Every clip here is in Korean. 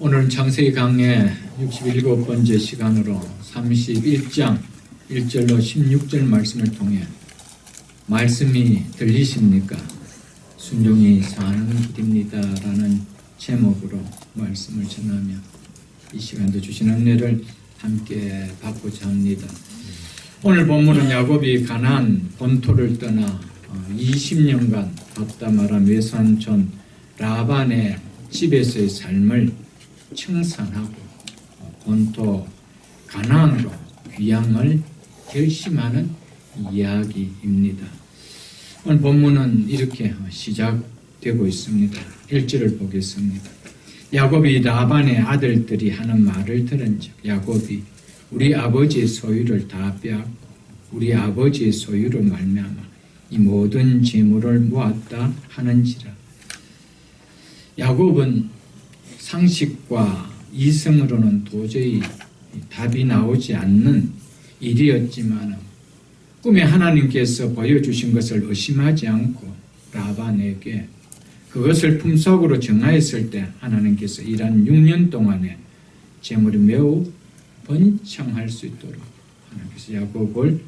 오늘은 창세기 강의 67번째 시간으로 31장 1절로 16절 말씀을 통해 말씀이 들리십니까? 순종이 사는 길입니다 라는 제목으로 말씀을 전하며 이 시간도 주신 은혜를 함께 받고자 합니다. 오늘 본문은 야곱이 가나안 본토를 떠나 20년간 밥다마람 외삼촌 라반의 집에서의 삶을 청산하고 본토 가나안으로 귀향을 결심하는 이야기입니다. 오늘 본문은 이렇게 시작되고 있습니다. 1절을 보겠습니다. 야곱이 라반의 아들들이 하는 말을 들은즉 야곱이 우리 아버지의 소유를 다 빼앗고 우리 아버지의 소유로 말미암아 이 모든 재물을 모았다 하는지라. 야곱은 상식과 이성으로는 도저히 답이 나오지 않는 일이었지만 꿈에 하나님께서 보여주신 것을 의심하지 않고 라반에게 그것을 품속으로 정하였을 때 하나님께서 이란 6년 동안에 재물이 매우 번창할 수 있도록 하나님께서 야곱을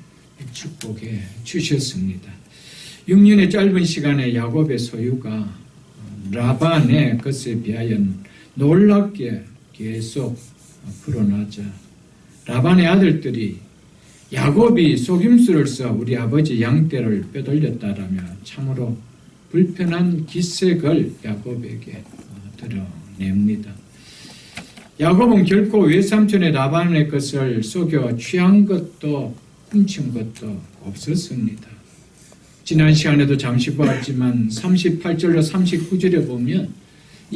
축복해 주셨습니다. 6년의 짧은 시간에 야곱의 소유가 라반의 것에 비하여 놀랍게 계속 불어나자 라반의 아들들이 야곱이 속임수를 써 우리 아버지 양떼를 빼돌렸다라며 참으로 불편한 기색을 야곱에게 드러냅니다. 야곱은 결코 외삼촌의 라반의 것을 속여 취한 것도 훔친 것도 없었습니다. 지난 시간에도 잠시 보았지만 38절로 39절에 보면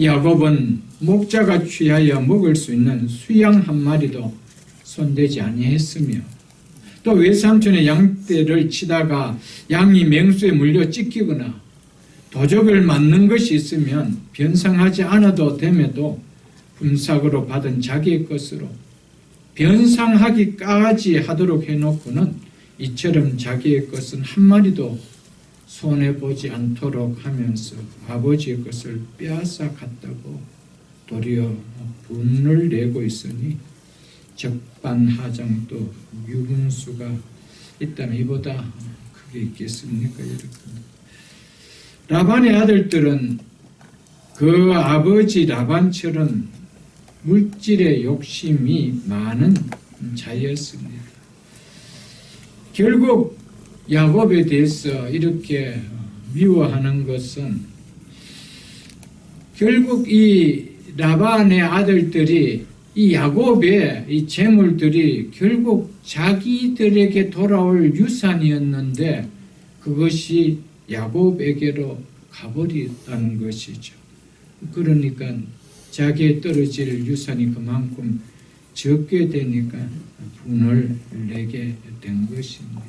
야곱은 목자가 취하여 먹을 수 있는 수양 한 마리도 손대지 아니했으며 또 외삼촌의 양떼를 치다가 양이 맹수에 물려 찢기거나 도적을 맞는 것이 있으면 변상하지 않아도 됨에도 품삯으로 받은 자기의 것으로 변상하기까지 하도록 해놓고는 이처럼 자기의 것은 한 마리도 손해보지 않도록 하면서 아버지의 것을 빼앗아 갔다고 도리어 분을 내고 있으니 적반하장도 유분수가 있다면 이보다 크게 있겠습니까 여러분? 라반의 아들들은 그 아버지 라반처럼 물질의 욕심이 많은 자였습니다. 결국 야곱에 대해서 이렇게 미워하는 것은 결국 이 라반의 아들들이 이 야곱의 이 재물들이 결국 자기들에게 돌아올 유산이었는데 그것이 야곱에게로 가버렸다는 것이죠. 그러니까 자기에 떨어질 유산이 그만큼 적게 되니까 분을 내게 된 것입니다.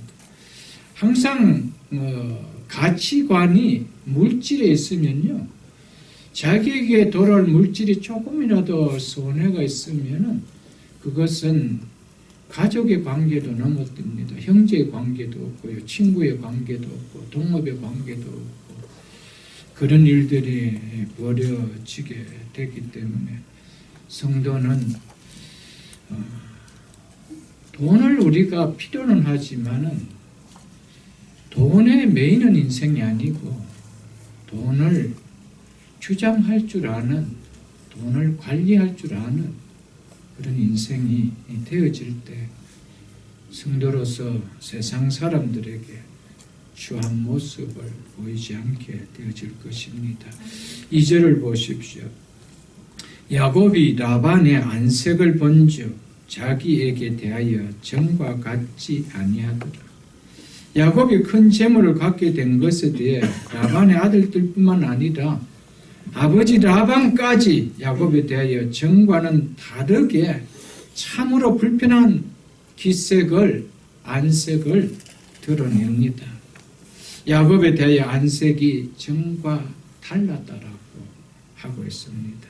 항상 가치관이 물질에 있으면요, 자기에게 돌아올 물질이 조금이라도 손해가 있으면은 그것은 가족의 관계도 넘어듭니다. 형제의 관계도 없고요, 친구의 관계도 없고, 동업의 관계도 없고, 그런 일들이 벌어지게 되기 때문에 성도는 돈을 우리가 필요는 하지만은 돈에 매이는 인생이 아니고 돈을 주장할 줄 아는, 돈을 관리할 줄 아는 그런 인생이 되어질 때 성도로서 세상 사람들에게 추한 모습을 보이지 않게 되어질 것입니다. 2절을 보십시오. 야곱이 라반의 안색을 본즉 자기에게 대하여 전과 같지 아니하더라. 야곱이 큰 재물을 갖게 된 것에 대해 라반의 아들들뿐만 아니라 아버지 라반까지 야곱에 대하여 전과는 다르게 참으로 불편한 기색을, 안색을 드러냅니다. 야곱에 대하여 안색이 전과 달랐다라고 하고 있습니다.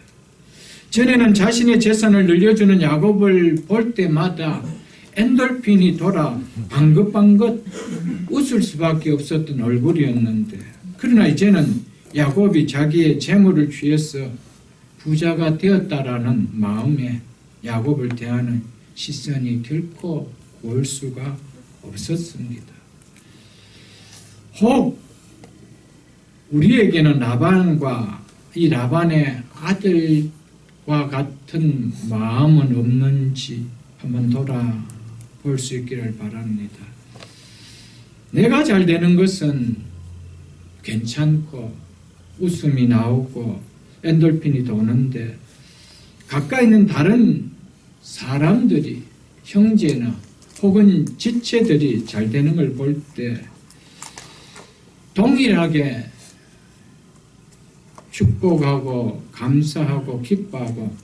전에는 자신의 재산을 늘려주는 야곱을 볼 때마다 엔돌핀이 돌아 방긋방긋 웃을 수밖에 없었던 얼굴이었는데, 그러나 이제는 야곱이 자기의 재물을 취해서 부자가 되었다라는 마음에 야곱을 대하는 시선이 결코 고울 수가 없었습니다. 혹 우리에게는 라반과 이 라반의 아들과 같은 마음은 없는지 한번 돌아볼 수 있기를 바랍니다. 내가 잘 되는 것은 괜찮고 웃음이 나오고 엔돌핀이 도는데 가까이 있는 다른 사람들이 형제나 혹은 지체들이 잘 되는 걸 볼 때 동일하게 축복하고 감사하고 기뻐하고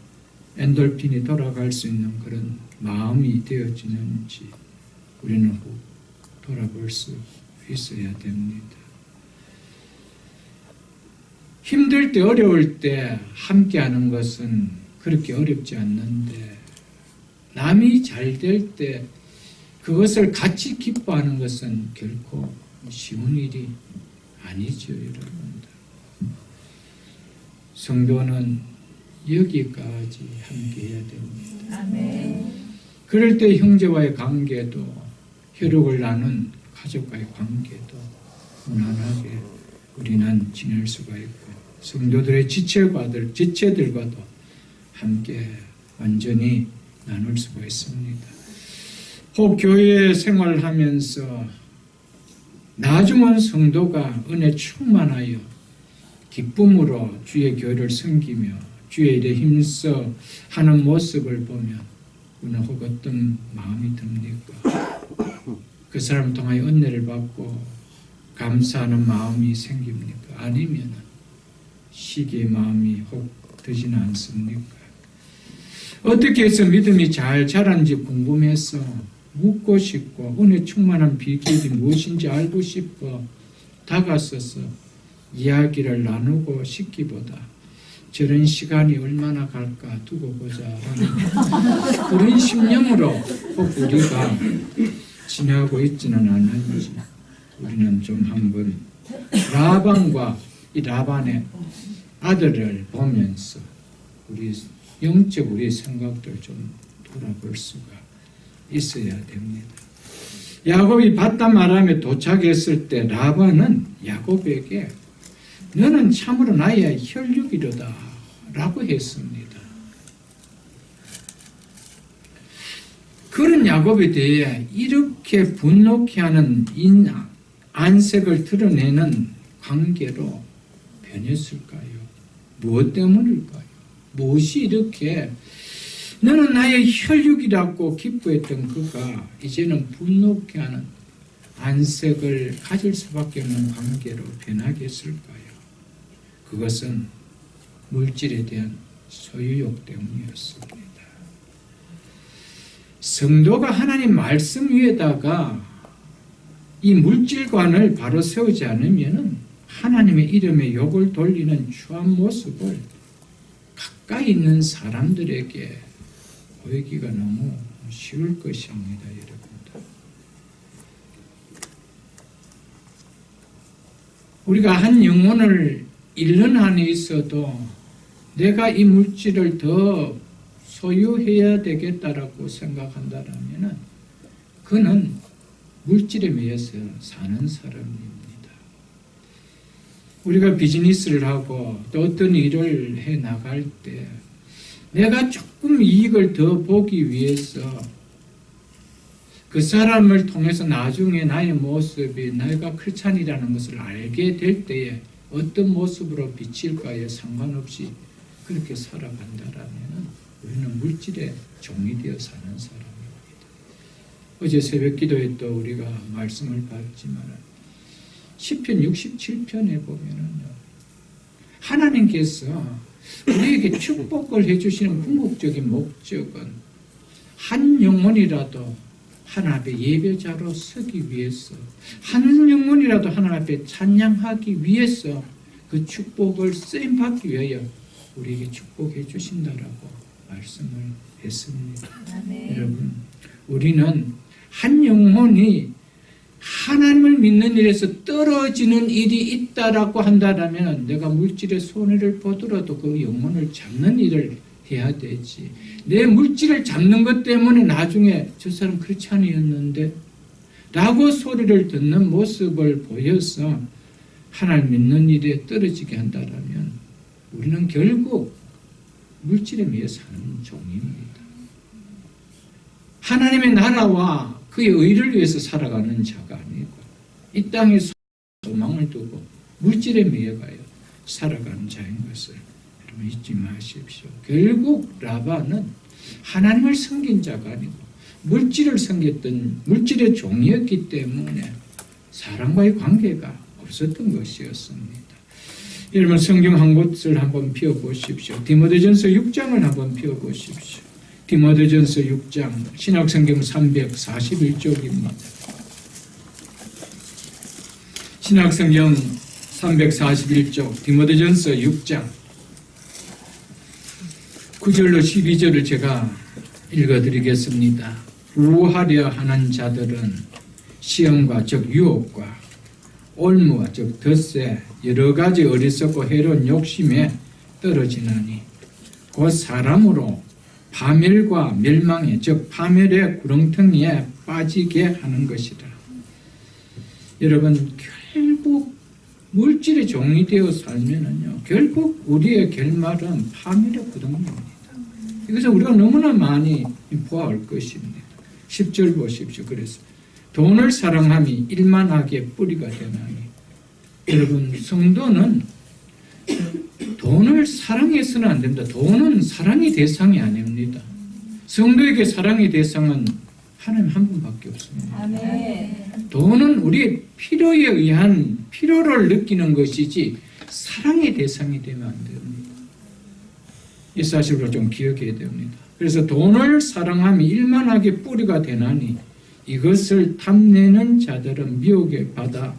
엔돌핀이 돌아갈 수 있는 그런 마음이 되어지는지 우리는 돌아볼 수 있어야 됩니다. 힘들 때 어려울 때 함께하는 것은 그렇게 어렵지 않는데 남이 잘 될 때 그것을 같이 기뻐하는 것은 결코 쉬운 일이 아니죠, 여러분들. 성도는 여기까지 함께해야 됩니다. 아멘. 그럴 때 형제와의 관계도 혈육을 나눈 가족과의 관계도 무난하게 우리는 지낼 수가 있고 성도들의 지체들과도 함께 완전히 나눌 수가 있습니다. 혹 교회 생활하면서 나중은 성도가 은혜 충만하여 기쁨으로 주의 교회를 섬기며 주의 일에 힘써 하는 모습을 보면 우리는 혹 어떤 마음이 듭니까? 그 사람 통하여 은혜를 받고 감사하는 마음이 생깁니까? 아니면 시기의 마음이 혹 드지는 않습니까? 어떻게 해서 믿음이 잘 자란지 궁금해서 묻고 싶고 은혜 충만한 비결이 무엇인지 알고 싶어 다가서서 이야기를 나누고 싶기보다 저런 시간이 얼마나 갈까 두고 보자 하는 그런 심령으로 혹 우리가 지나고 있지는 않은지 우리는 좀 한번 라반과 이 라반의 아들을 보면서 우리 영적 우리의 생각들 좀 돌아볼 수가 있어야 됩니다. 야곱이 바담 아람에 도착했을 때 라반은 야곱에게 너는 참으로 나의 혈육이로다 라고 했습니다. 그런 야곱에 대해 이렇게 분노케 하는 안색을 드러내는 관계로 변했을까요? 무엇 때문일까요? 무엇이 이렇게 너는 나의 혈육이라고 기뻐했던 그가 이제는 분노케 하는 안색을 가질 수밖에 없는 관계로 변하게 했을까요? 그것은 물질에 대한 소유욕 때문이었습니다. 성도가 하나님 말씀 위에다가 이 물질관을 바로 세우지 않으면 하나님의 이름에 욕을 돌리는 추한 모습을 가까이 있는 사람들에게 보이기가 너무 쉬울 것입니다, 여러분들. 우리가 한 영혼을 잃는 한에 있어도 내가 이 물질을 더 소유해야 되겠다라고 생각한다면 그는 물질에 매여서 사는 사람입니다. 우리가 비즈니스를 하고 또 어떤 일을 해 나갈 때 내가 조금 이익을 더 보기 위해서 그 사람을 통해서 나중에 나의 모습이 내가 크리스찬이라는 것을 알게 될 때에 어떤 모습으로 비칠까에 상관없이 그렇게 살아간다라면 우리는 물질의 종이 되어 사는 사람입니다. 어제 새벽 기도에 또 우리가 말씀을 봤지만 시편 67편에 보면은요, 하나님께서 우리에게 축복을 해주시는 궁극적인 목적은 한 영혼이라도 하나님 앞에 예배자로 서기 위해서, 한 영혼이라도 하나님 앞에 찬양하기 위해서 그 축복을 쓰임받기 위하여 우리에게 축복해 주신다라고 말씀을 했습니다. 아멘. 여러분, 우리는 한 영혼이 하나님을 믿는 일에서 떨어지는 일이 있다라고 한다면 내가 물질의 손해를 보더라도 그 영혼을 잡는 일을 해야 되지. 내 물질을 잡는 것 때문에 나중에 저 사람 그렇지 않았는데 라고 소리를 듣는 모습을 보여서 하나님 믿는 일에 떨어지게 한다면 우리는 결국 물질에 매여 사는 종입니다. 하나님의 나라와 그의 의를 위해서 살아가는 자가 아니고 이 땅에 소망을 두고 물질에 매여가요 살아가는 자인 것을 여러분 잊지 마십시오. 결국 라반은 하나님을 섬긴 자가 아니고 물질을 섬겼던 물질의 종이었기 때문에 사람과의 관계가 없었던 것이었습니다. 여러분 성경 한 곳을 한번 펴보십시오. 디모데전서 6장을 한번 펴보십시오. 디모데전서 6장 신약성경 341쪽입니다. 신약성경 341쪽 디모데전서 6장 9절로 12절을 제가 읽어드리겠습니다. 우하려 하는 자들은 시험과 즉 유혹과 올무와 즉 덧새 여러 가지 어리석고 해로운 욕심에 떨어지나니 곧 사람으로 파멸과 멸망에 즉 파멸의 구렁텅이에 빠지게 하는 것이라. 여러분 결국 물질의 종이 되어 살면은요 결국 우리의 결말은 파멸의 구덩이입니다. 이것을 우리가 너무나 많이 보아올 것입니다. 10절 보십시오. 그래서 돈을 사랑함이 일만하게 뿌리가 되나니. 여러분 성도는 돈을 사랑해서는 안 됩니다. 돈은 사랑의 대상이 아닙니다. 성도에게 사랑의 대상은 하나님 한 분밖에 없습니다. 아멘. 돈은 우리의 필요에 의한 필요를 느끼는 것이지 사랑의 대상이 되면 안 됩니다. 이 사실을 좀 기억해야 됩니다. 그래서 돈을 사랑함이 일만하게 뿌리가 되나니 이것을 탐내는 자들은 미혹을 받아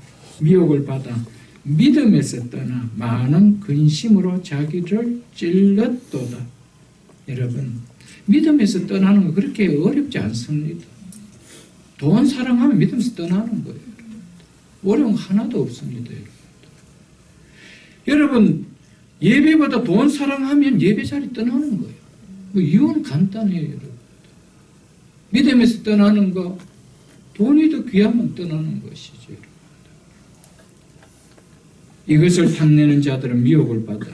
믿음에서 떠나 많은 근심으로 자기를 찔렀도다. 여러분 믿음에서 떠나는 거 그렇게 어렵지 않습니다. 돈 사랑하면 믿음에서 떠나는 거예요. 어려운 거 하나도 없습니다. 여러분 예배보다 돈 사랑하면 예배 자리 떠나는 거예요. 그 이유는 간단해요. 여러분. 믿음에서 떠나는 거 돈이 더 귀하면 떠나는 것이죠. 여러분. 이것을 탐내는 자들은 미혹을 받아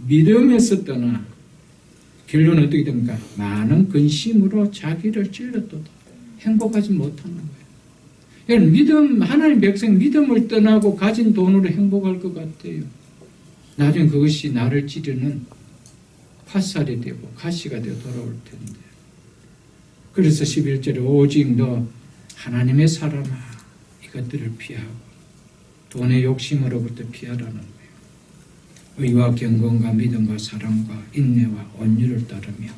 믿음에서 떠나 결론은 어떻게 됩니까? 많은 근심으로 자기를 찔렀도다. 행복하지 못하는 거예요. 여러분 믿음 하나님 백성 믿음을 떠나고 가진 돈으로 행복할 것 같아요. 나중에 그것이 나를 찌르는 화살이 되고 가시가 되어 돌아올 텐데. 그래서 11절에 오직 너 하나님의 사람아 이것들을 피하고 돈의 욕심으로부터 피하라는 거예요. 의와 경건과 믿음과 사랑과 인내와 온유를 따르며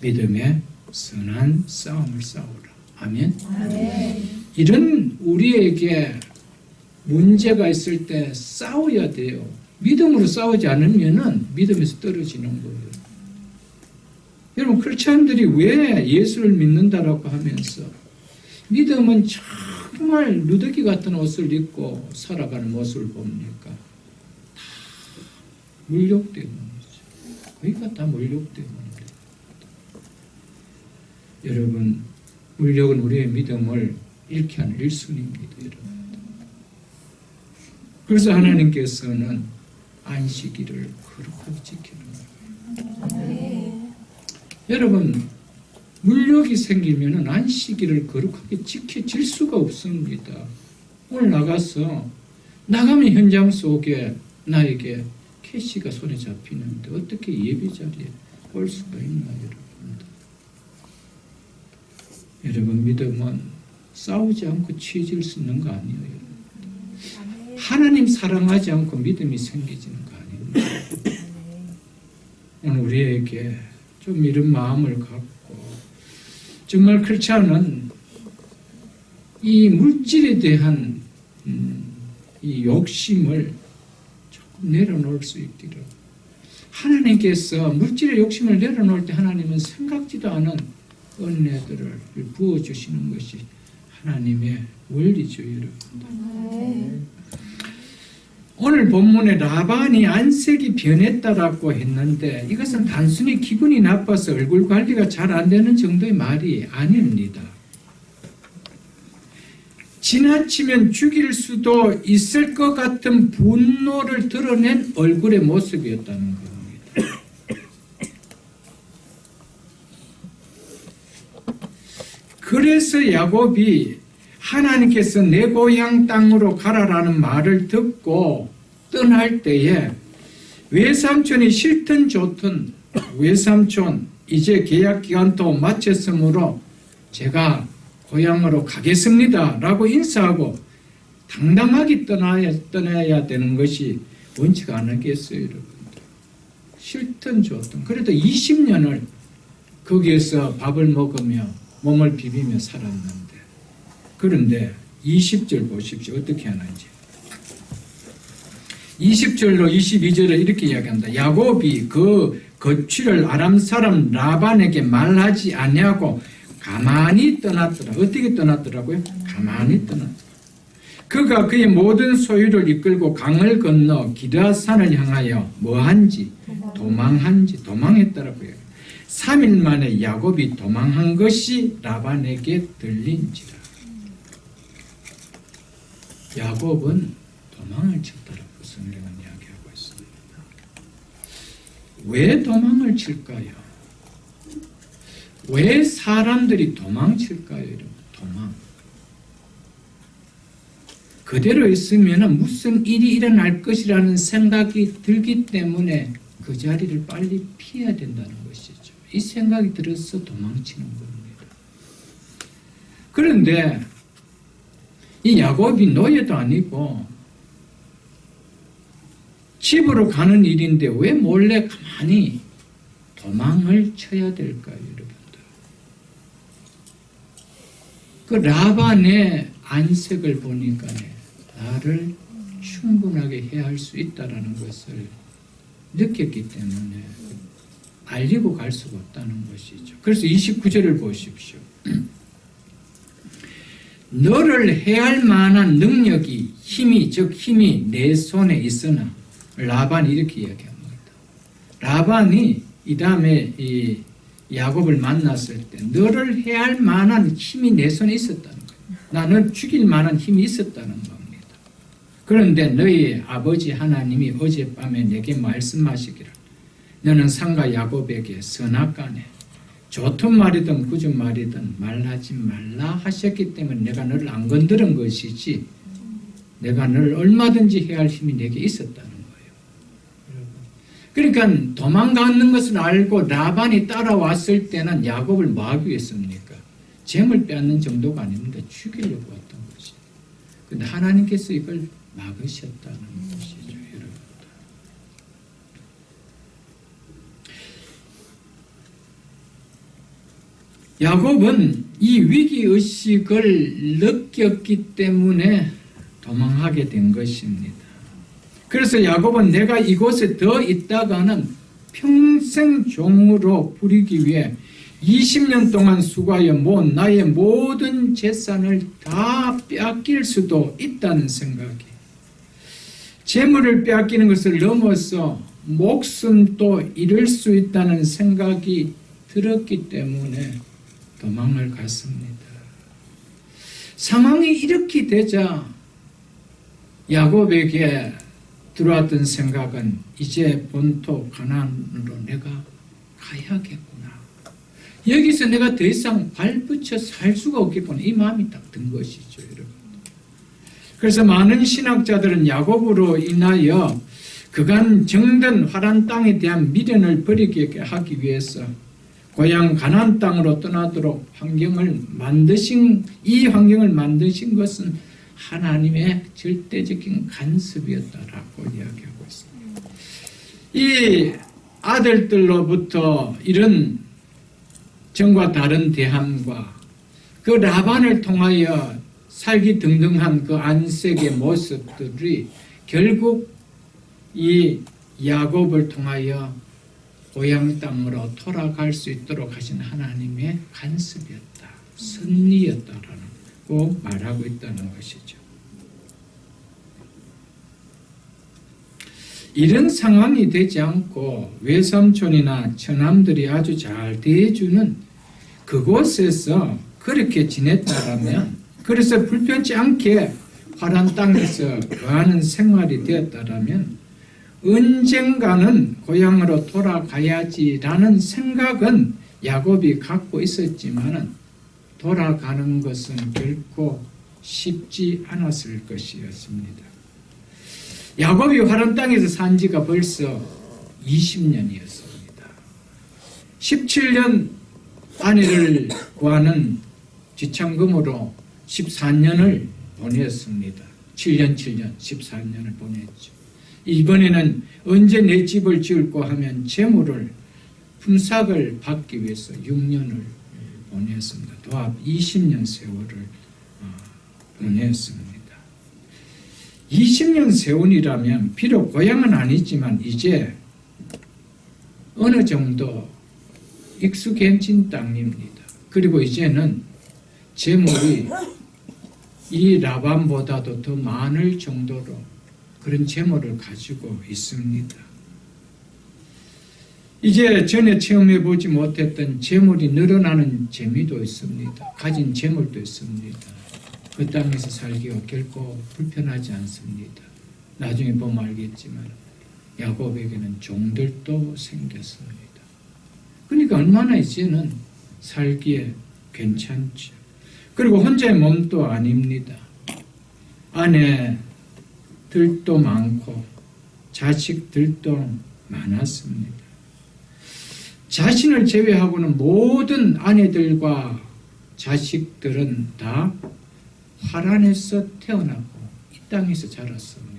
믿음의 선한 싸움을 싸우라. 아멘. 아멘. 이런 우리에게 문제가 있을 때 싸워야 돼요. 믿음으로 싸우지 않으면은 믿음에서 떨어지는 거예요. 여러분 크리스찬들이 왜 예수를 믿는다라고 하면서 믿음은 정말 누더기 같은 옷을 입고 살아가는 모습을 봅니까? 다 물욕 때문이죠. 거기가 다 물욕 때문입니다. 여러분 물욕은 우리의 믿음을 잃게 하는 일순입니다. 여러분. 그래서 하나님께서는 안식일을 거룩하게 지키는 거예요. 여러분 물욕이 생기면 안식일을 거룩하게 지켜질 수가 없습니다. 오늘 나가면 현장 속에 나에게 캐시가 손에 잡히는데 어떻게 예배 자리에 올 수가 있나요? 여러분 믿음은 싸우지 않고 취해질 수 있는 거 아니에요. 하나님 사랑하지 않고 믿음이 생기지는 거 아닙니다. 오늘 우리에게 좀 이런 마음을 갖고 정말 크리스찬은 이 물질에 대한 이 욕심을 조금 내려놓을 수 있기를. 하나님께서 물질의 욕심을 내려놓을 때 하나님은 생각지도 않은 은혜들을 부어주시는 것이 하나님의 원리죠, 여러분. 네. 오늘 본문에 라반이 안색이 변했다라고 했는데 이것은 단순히 기분이 나빠서 얼굴 관리가 잘 안 되는 정도의 말이 아닙니다. 지나치면 죽일 수도 있을 것 같은 분노를 드러낸 얼굴의 모습이었다는 겁니다. 그래서 야곱이 하나님께서 내 고향 땅으로 가라라는 말을 듣고 떠날 때에 외삼촌이 싫든 좋든 외삼촌 이제 계약 기간도 마쳤으므로 제가 고향으로 가겠습니다 라고 인사하고 당당하게 떠나야 되는 것이 원치가 않겠어요, 여러분들. 싫든 좋든 그래도 20년을 거기에서 밥을 먹으며 몸을 비비며 살았는데 그런데 20절 보십시오. 어떻게 하는지. 20절로 22절에 이렇게 이야기합니다. 야곱이 그 거취를 아람 사람 라반에게 말하지 아니하고 가만히 떠났더라. 어떻게 떠났더라고요? 가만히 떠났더라. 그가 그의 모든 소유를 이끌고 강을 건너 기드앗산을 향하여 뭐한지 도망했더라고요. 3일 만에 야곱이 도망한 것이 라반에게 들린지라. 야곱은 도망을 쳤다라고 성경은 이야기하고 있습니다. 왜 도망을 칠까요? 왜 사람들이 도망칠까요? 여러분? 도망. 그대로 있으면 무슨 일이 일어날 것이라는 생각이 들기 때문에 그 자리를 빨리 피해야 된다는 것이죠. 이 생각이 들어서 도망치는 겁니다. 그런데 이 야곱이 노예도 아니고 집으로 가는 일인데 왜 몰래 가만히 도망을 쳐야 될까요, 여러분들? 그 라반의 안색을 보니까 나를 충분하게 해할 수 있다는 것을 느꼈기 때문에 알리고 갈 수가 없다는 것이죠. 그래서 29절을 보십시오. 너를 해할 만한 능력이 힘이 내 손에 있으나 라반이 이렇게 이야기합니다. 라반이 이 다음에 이 야곱을 만났을 때 너를 해할 만한 힘이 내 손에 있었다는 거예요. 나는 죽일 만한 힘이 있었다는 겁니다. 그런데 너희 아버지 하나님이 어젯밤에 내게 말씀하시기를 너는 상가 야곱에게 선악간에 좋든 말이든 굳은 말이든 말하지 말라 하셨기 때문에 내가 너를 안 건드린 것이지 내가 너를 얼마든지 해야 할 힘이 내게 있었다는 거예요. 그러니까 도망가는 것을 알고 라반이 따라왔을 때는 야곱을 뭐 하기 위해서입니까? 잼을 빼앗는 정도가 아닙니다. 죽이려고 했던 것이. 그런데 하나님께서 이걸 막으셨다는 것이죠. 여러분. 야곱은 이 위기의식을 느꼈기 때문에 도망하게 된 것입니다. 그래서 야곱은 내가 이곳에 더 있다가는 평생 종으로 부리기 위해 20년 동안 수고하여 모은 나의 모든 재산을 다 빼앗길 수도 있다는 생각이, 재물을 빼앗기는 것을 넘어서 목숨도 잃을 수 있다는 생각이 들었기 때문에 도망을 갔습니다. 상황이 이렇게 되자 야곱에게 들어왔던 생각은 이제 본토 가나안으로 내가 가야겠구나. 여기서 내가 더 이상 발붙여 살 수가 없겠구나. 이 마음이 딱 든 것이죠, 여러분. 그래서 많은 신학자들은 야곱으로 인하여 그간 정든 화란 땅에 대한 미련을 버리게 하기 위해서 고향 가나안 땅으로 떠나도록 이 환경을 만드신 것은 하나님의 절대적인 간섭이었다라고 이야기하고 있습니다. 이 아들들로부터 이런 전과 다른 대함과 그 라반을 통하여 살기 등등한 그 안색의 모습들이 결국 이 야곱을 통하여 고향 땅으로 돌아갈 수 있도록 하신 하나님의 간섭이었다, 섭리였다라는 말하고 있다는 것이죠. 이런 상황이 되지 않고 외삼촌이나 처남들이 아주 잘 대해주는 그곳에서 그렇게 지냈다라면, 그래서 불편치 않게 파란 땅에서 거하는 생활이 되었다라면 언젠가는 고향으로 돌아가야지라는 생각은 야곱이 갖고 있었지만은 돌아가는 것은 결코 쉽지 않았을 것이었습니다. 야곱이 파란 땅에서 산 지가 벌써 20년이었습니다. 17년 아내를 구하는 지참금으로 14년을 보냈습니다. 7년 14년을 보냈죠. 이번에는 언제 내 집을 지을고 하면 재물을 품삯을 받기 위해서 6년을 보냈습니다. 도합 20년 세월을 보냈습니다. 20년 세월이라면 비록 고향은 아니지만 이제 어느 정도 익숙해진 땅입니다. 그리고 이제는 재물이 이 라반보다도 더 많을 정도로 그런 재물을 가지고 있습니다. 이제 전에 체험해보지 못했던 재물이 늘어나는 재미도 있습니다. 가진 재물도 있습니다. 그 땅에서 살기가 결코 불편하지 않습니다. 나중에 보면 알겠지만 야곱에게는 종들도 생겼습니다. 그러니까 얼마나 이제는 살기에 괜찮죠. 그리고 혼자의 몸도 아닙니다. 아내들도 많고 자식들도 많았습니다. 자신을 제외하고는 모든 아내들과 자식들은 다 하란에서 태어났고 이 땅에서 자랐습니다.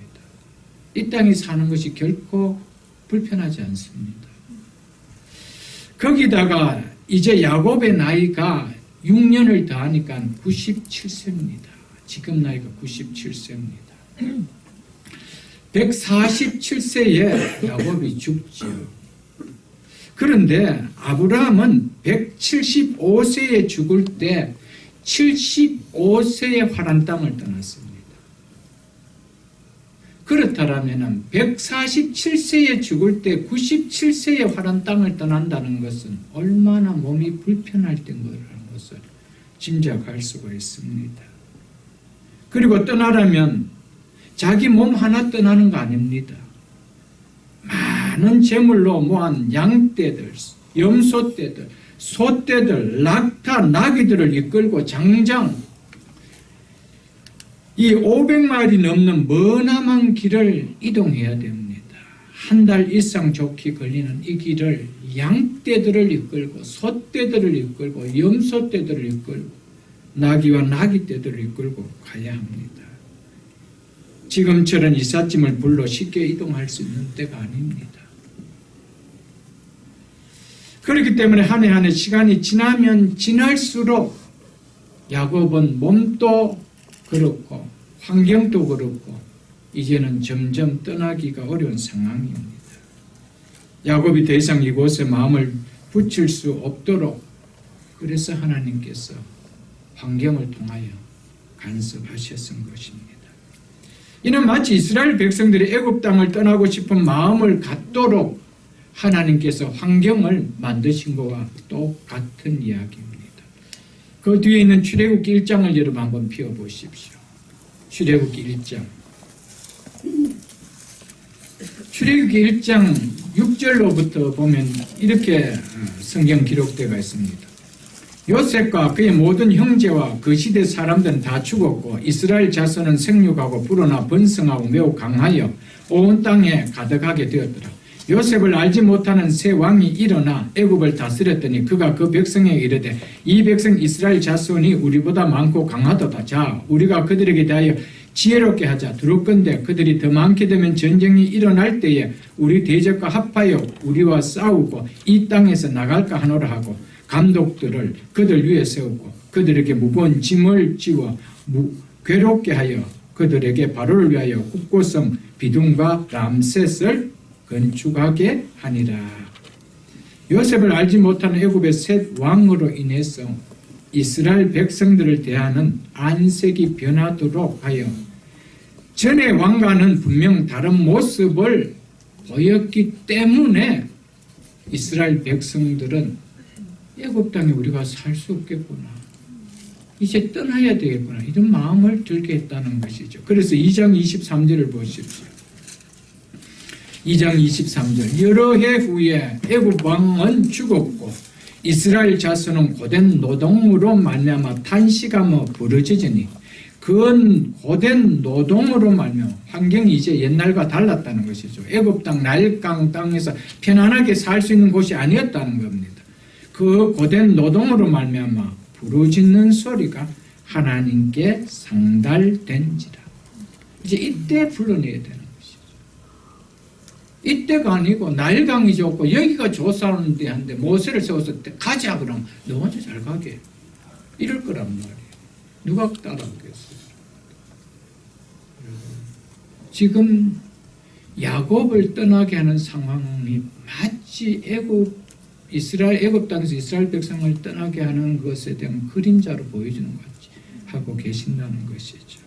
이 땅에 사는 것이 결코 불편하지 않습니다. 거기다가 이제 야곱의 나이가 6년을 더하니까 97세입니다. 지금 나이가 97세입니다. 147세에 야곱이 죽지요. 그런데 아브라함은 175세에 죽을 때 75세에 화란 땅을 떠났습니다. 그렇다면 147세에 죽을 때 97세에 화란 땅을 떠난다는 것은 얼마나 몸이 불편할 때인가라는 것을 짐작할 수가 있습니다. 그리고 떠나려면 자기 몸 하나 떠나는 거 아닙니다. 많은 재물로 모은 양떼들, 염소떼들, 소떼들, 낙타, 나귀들을 이끌고 장장 이 500마일이 넘는 머나먼 길을 이동해야 됩니다. 한 달 이상 좋게 걸리는 이 길을 양떼들을 이끌고 소떼들을 이끌고 염소떼들을 이끌고 나귀와 나귀떼들을 이끌고 가야 합니다. 지금처럼 이삿짐을 불러 쉽게 이동할 수 있는 때가 아닙니다. 그렇기 때문에 한 해 한 해 시간이 지나면 지날수록 야곱은 몸도 그렇고 환경도 그렇고 이제는 점점 떠나기가 어려운 상황입니다. 야곱이 더 이상 이곳에 마음을 붙일 수 없도록 그래서 하나님께서 환경을 통하여 간섭하셨던 것입니다. 이는 마치 이스라엘 백성들이 애굽 땅을 떠나고 싶은 마음을 갖도록 하나님께서 환경을 만드신 것과 똑같은 이야기입니다. 그 뒤에 있는 출애굽기 1장을 여러분 한번 펴보십시오. 출애굽기 1장. 출애굽기 1장 6절로부터 보면 이렇게 성경 기록되어 있습니다. 요셉과 그의 모든 형제와 그 시대 사람들은 다 죽었고 이스라엘 자손은 생육하고 불어나 번성하고 매우 강하여 온 땅에 가득하게 되었더라. 요셉을 알지 못하는 새 왕이 일어나 애굽을 다스렸더니 그가 그 백성에게 이르되 이 백성 이스라엘 자손이 우리보다 많고 강하도다. 자, 우리가 그들에게 대하여 지혜롭게 하자. 두렵건대 그들이 더 많게 되면 전쟁이 일어날 때에 우리 대적과 합하여 우리와 싸우고 이 땅에서 나갈까 하노라 하고 감독들을 그들 위에 세우고 그들에게 무거운 짐을 지워 괴롭게 하여 그들에게 바로를 위하여 국고성 비둔과 람셋을 건축하게 하니라. 요셉을 알지 못하는 애굽의 셋 왕으로 인해서 이스라엘 백성들을 대하는 안색이 변하도록 하여 전의 왕과는 분명 다른 모습을 보였기 때문에 이스라엘 백성들은 애굽 땅에 우리가 살 수 없겠구나, 이제 떠나야 되겠구나, 이런 마음을 들게 했다는 것이죠. 그래서 2장 23절을 보십시오. 2장 23절 여러 해 후에 애굽 왕은 죽었고 이스라엘 자손은 고된 노동으로 말미암아 탄식하며 부르짖으니 그 고된 노동으로 말미암아 환경이 이제 옛날과 달랐다는 것이죠. 애굽 땅 나일강 땅에서 편안하게 살 수 있는 곳이 아니었다는 겁니다. 그 고된 노동으로 말미암아 부르짖는 소리가 하나님께 상달된지라. 이제 이때 불러내야 되는 것이죠. 이때가 아니고 나일강이 좋고 여기가 좋사는 데한테 모세를 세워서 가자 그러면 너 먼저 잘 가게 이럴 거란 말이에요. 누가 따라오겠어요? 지금 야곱을 떠나게 하는 상황이 마치 애굽 땅에서 이스라엘 백성을 떠나게 하는 것에 대한 그림자로 보여주는 것 같이 하고 계신다는 것이죠.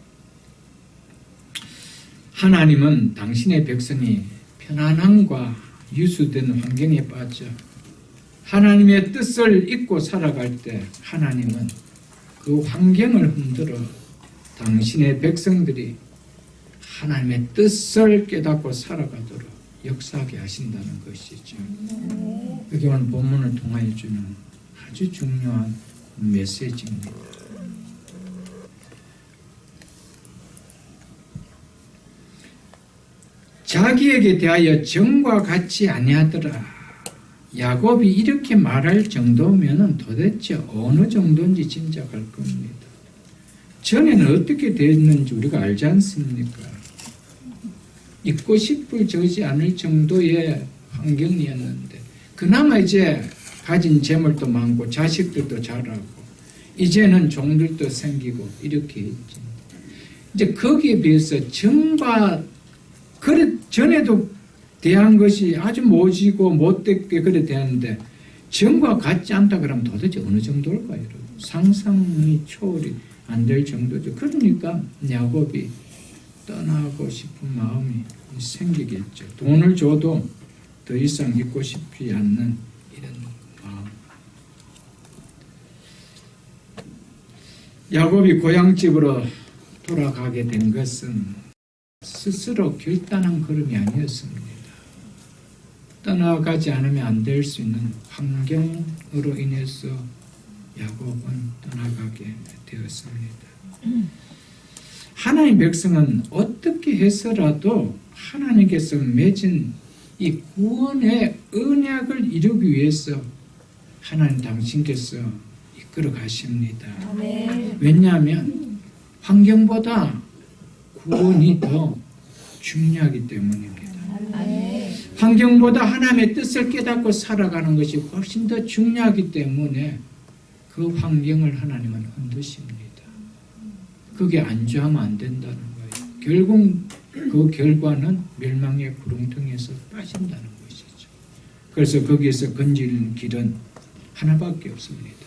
하나님은 당신의 백성이 편안함과 유수된 환경에 빠져 하나님의 뜻을 잊고 살아갈 때 하나님은 그 환경을 흔들어 당신의 백성들이 하나님의 뜻을 깨닫고 살아가도록 역사하게 하신다는 것이죠. 그게 오늘 본문을 통하여 주는 아주 중요한 메시지입니다. 자기에게 대하여 정과 같이 아니하더라. 야곱이 이렇게 말할 정도면 도대체 어느 정도인지 짐작할 겁니다. 전에는 어떻게 됐는지 우리가 알지 않습니까? 잊고 싶을 저지 않을 정도의 환경이었는데 그나마 이제 가진 재물도 많고 자식들도 자라고 이제는 종들도 생기고 이렇게 했지. 이제 거기에 비해서 정과 그래 전에도 대한 것이 아주 모지고 못되게 그래 대하는데 정과 같지 않다 그러면 도대체 어느 정도일까요? 여러분? 상상이 초월이 안 될 정도죠. 그러니까 야곱이 떠나고 싶은 마음이 생기겠죠. 돈을 줘도 더 이상 잊고 싶지 않는 이런 마음. 야곱이 고향집으로 돌아가게 된 것은 스스로 결단한 걸음이 아니었습니다. 떠나가지 않으면 안 될 수 있는 환경으로 인해서 야곱은 떠나가게 되었습니다. 하나님 백성은 어떻게 해서라도 하나님께서 맺은 이 구원의 언약을 이루기 위해서 하나님 당신께서 이끌어 가십니다. 왜냐하면 환경보다 구원이 더 중요하기 때문입니다. 환경보다 하나님의 뜻을 깨닫고 살아가는 것이 훨씬 더 중요하기 때문에 그 환경을 하나님은 흔드십니다. 그게 안주하면 안 된다는 거예요. 결국 그 결과는 멸망의 구렁텅이에서 빠진다는 것이죠. 그래서 거기에서 건지는 길은 하나밖에 없습니다.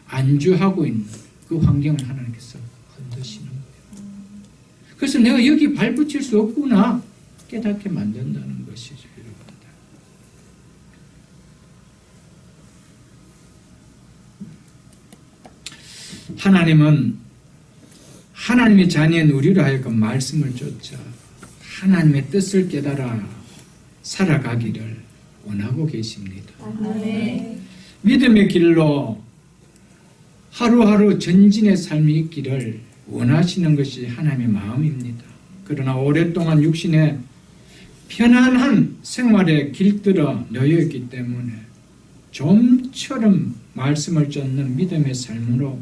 안주하고 있는 그 환경을 하나님께서 흔드시는 거예요. 그래서 내가 여기 발붙일 수 없구나 깨닫게 만든다는 것이죠. 하나님은 하나님의 자녀인 우리로 하여금 말씀을 쫓아 하나님의 뜻을 깨달아 살아가기를 원하고 계십니다. 믿음의 길로 하루하루 전진의 삶이 있기를 원하시는 것이 하나님의 마음입니다. 그러나 오랫동안 육신의 편안한 생활에 길들어 놓여있기 때문에 좀처럼 말씀을 쫓는 믿음의 삶으로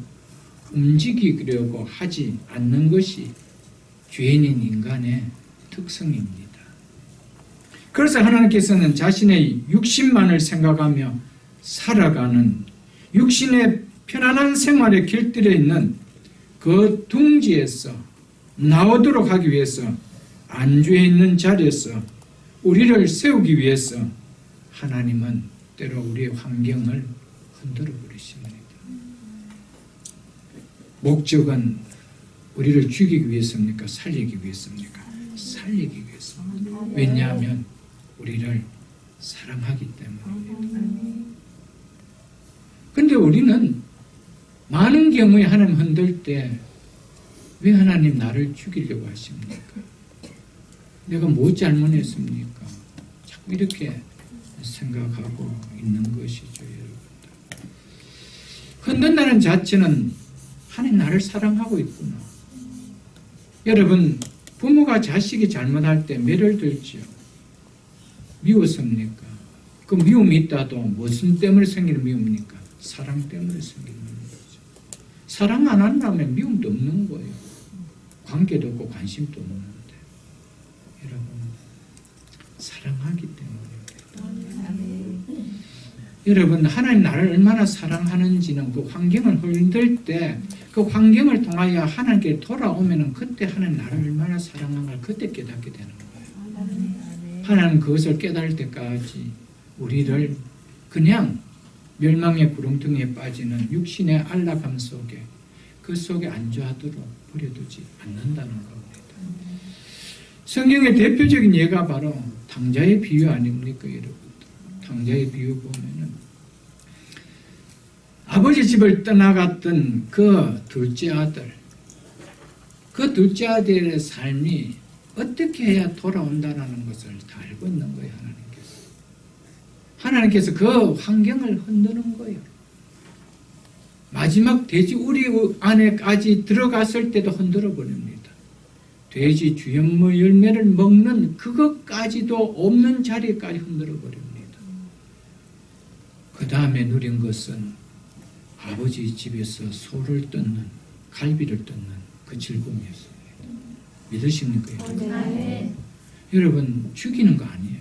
움직이려고 하지 않는 것이 죄인인 인간의 특성입니다. 그래서 하나님께서는 자신의 육신만을 생각하며 살아가는 육신의 편안한 생활에 길들여 있는 그 둥지에서 나오도록 하기 위해서 안주해 있는 자리에서 우리를 세우기 위해서 하나님은 때로 우리의 환경을 흔들어 버리십니다. 목적은 우리를 죽이기 위해서입니까? 살리기 위해서입니까? 살리기 위해서. 왜냐하면 우리를 사랑하기 때문입니다. 그런데 우리는 많은 경우에 하나님 흔들 때 왜 하나님 나를 죽이려고 하십니까? 내가 뭐 잘못했습니까? 자꾸 이렇게 생각하고 있는 것이죠, 여러분들. 흔든다는 자체는 하나님 나를 사랑하고 있구나. 여러분, 부모가 자식이 잘못할 때 매를 들죠. 미웠습니까? 그 미움이 있다도 무슨 때문에 생기는 미움입니까? 사랑 때문에 생기는 미움이죠. 사랑 안 한다면 미움도 없는 거예요. 관계도 없고 관심도 없는데. 여러분, 사랑하기 때문입니다. 여러분, 하나님 나를 얼마나 사랑하는지는 그 환경을 흔들 때 그 환경을 통하여 하나님께 돌아오면 그때 하나님 나를 얼마나 사랑하는가 그때 깨닫게 되는 거예요. 하나님 그것을 깨달을 때까지 우리를 그냥 멸망의 구렁텅이에 빠지는 육신의 안락함 속에 그 속에 안주하도록 버려두지 않는다는 겁니다. 성경의 대표적인 예가 바로 당자의 비유 아닙니까, 여러분? 당자의 비유 보면은 아버지 집을 떠나갔던 그 둘째 아들, 그 둘째 아들의 삶이 어떻게 해야 돌아온다는 것을 다 알고 있는 거예요, 하나님께서. 하나님께서 그 환경을 흔드는 거예요. 마지막 돼지 우리 안에까지 들어갔을 때도 흔들어 버립니다. 돼지 주연무 열매를 먹는 그것까지도 없는 자리까지 흔들어 버립니다. 그 다음에 누린 것은 아버지 집에서 소를 뜯는, 갈비를 뜯는 그 즐거움이었습니다. 믿으십니까, 여러분? 여러분, 죽이는 거 아니에요.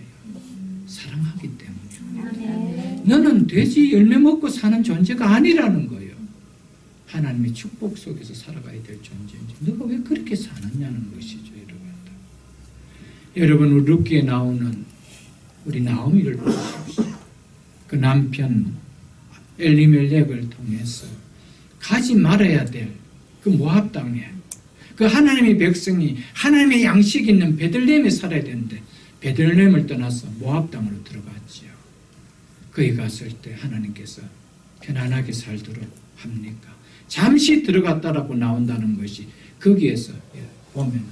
사랑하기 때문이에요. 너는 돼지 열매 먹고 사는 존재가 아니라는 거예요. 하나님의 축복 속에서 살아가야 될 존재인지 너가 왜 그렇게 사느냐는 것이죠, 여러분. 여러분, 우리 룻기에 나오는 우리 나오미를 보십시오. 그 남편 엘리멜렉을 통해서 가지 말아야 될 그 모압 땅에 그 하나님의 백성이 하나님의 양식이 있는 베들레헴에 살아야 되는데 베들레헴을 떠나서 모압 땅으로 들어갔지요. 거기 갔을 때 하나님께서 편안하게 살도록 합니까? 잠시 들어갔다라고 나온다는 것이 거기에서 보면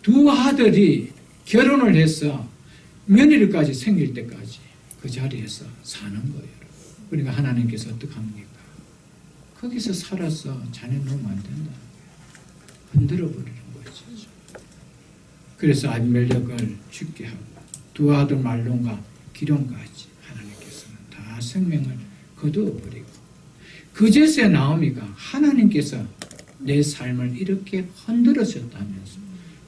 두 아들이 결혼을 해서 며느리까지 생길 때까지 그 자리에서 사는 거예요. 그러니까 하나님께서 어떻게 합니까? 거기서 살아서 자네 놓으면 안 된다. 흔들어 버리는 거죠. 그래서 아비멜렉을 죽게 하고 두 아들 말론과 기론까지 하나님께서는 다 생명을 거두어 버리고 그제서야 나오미가 하나님께서 내 삶을 이렇게 흔들으셨다면서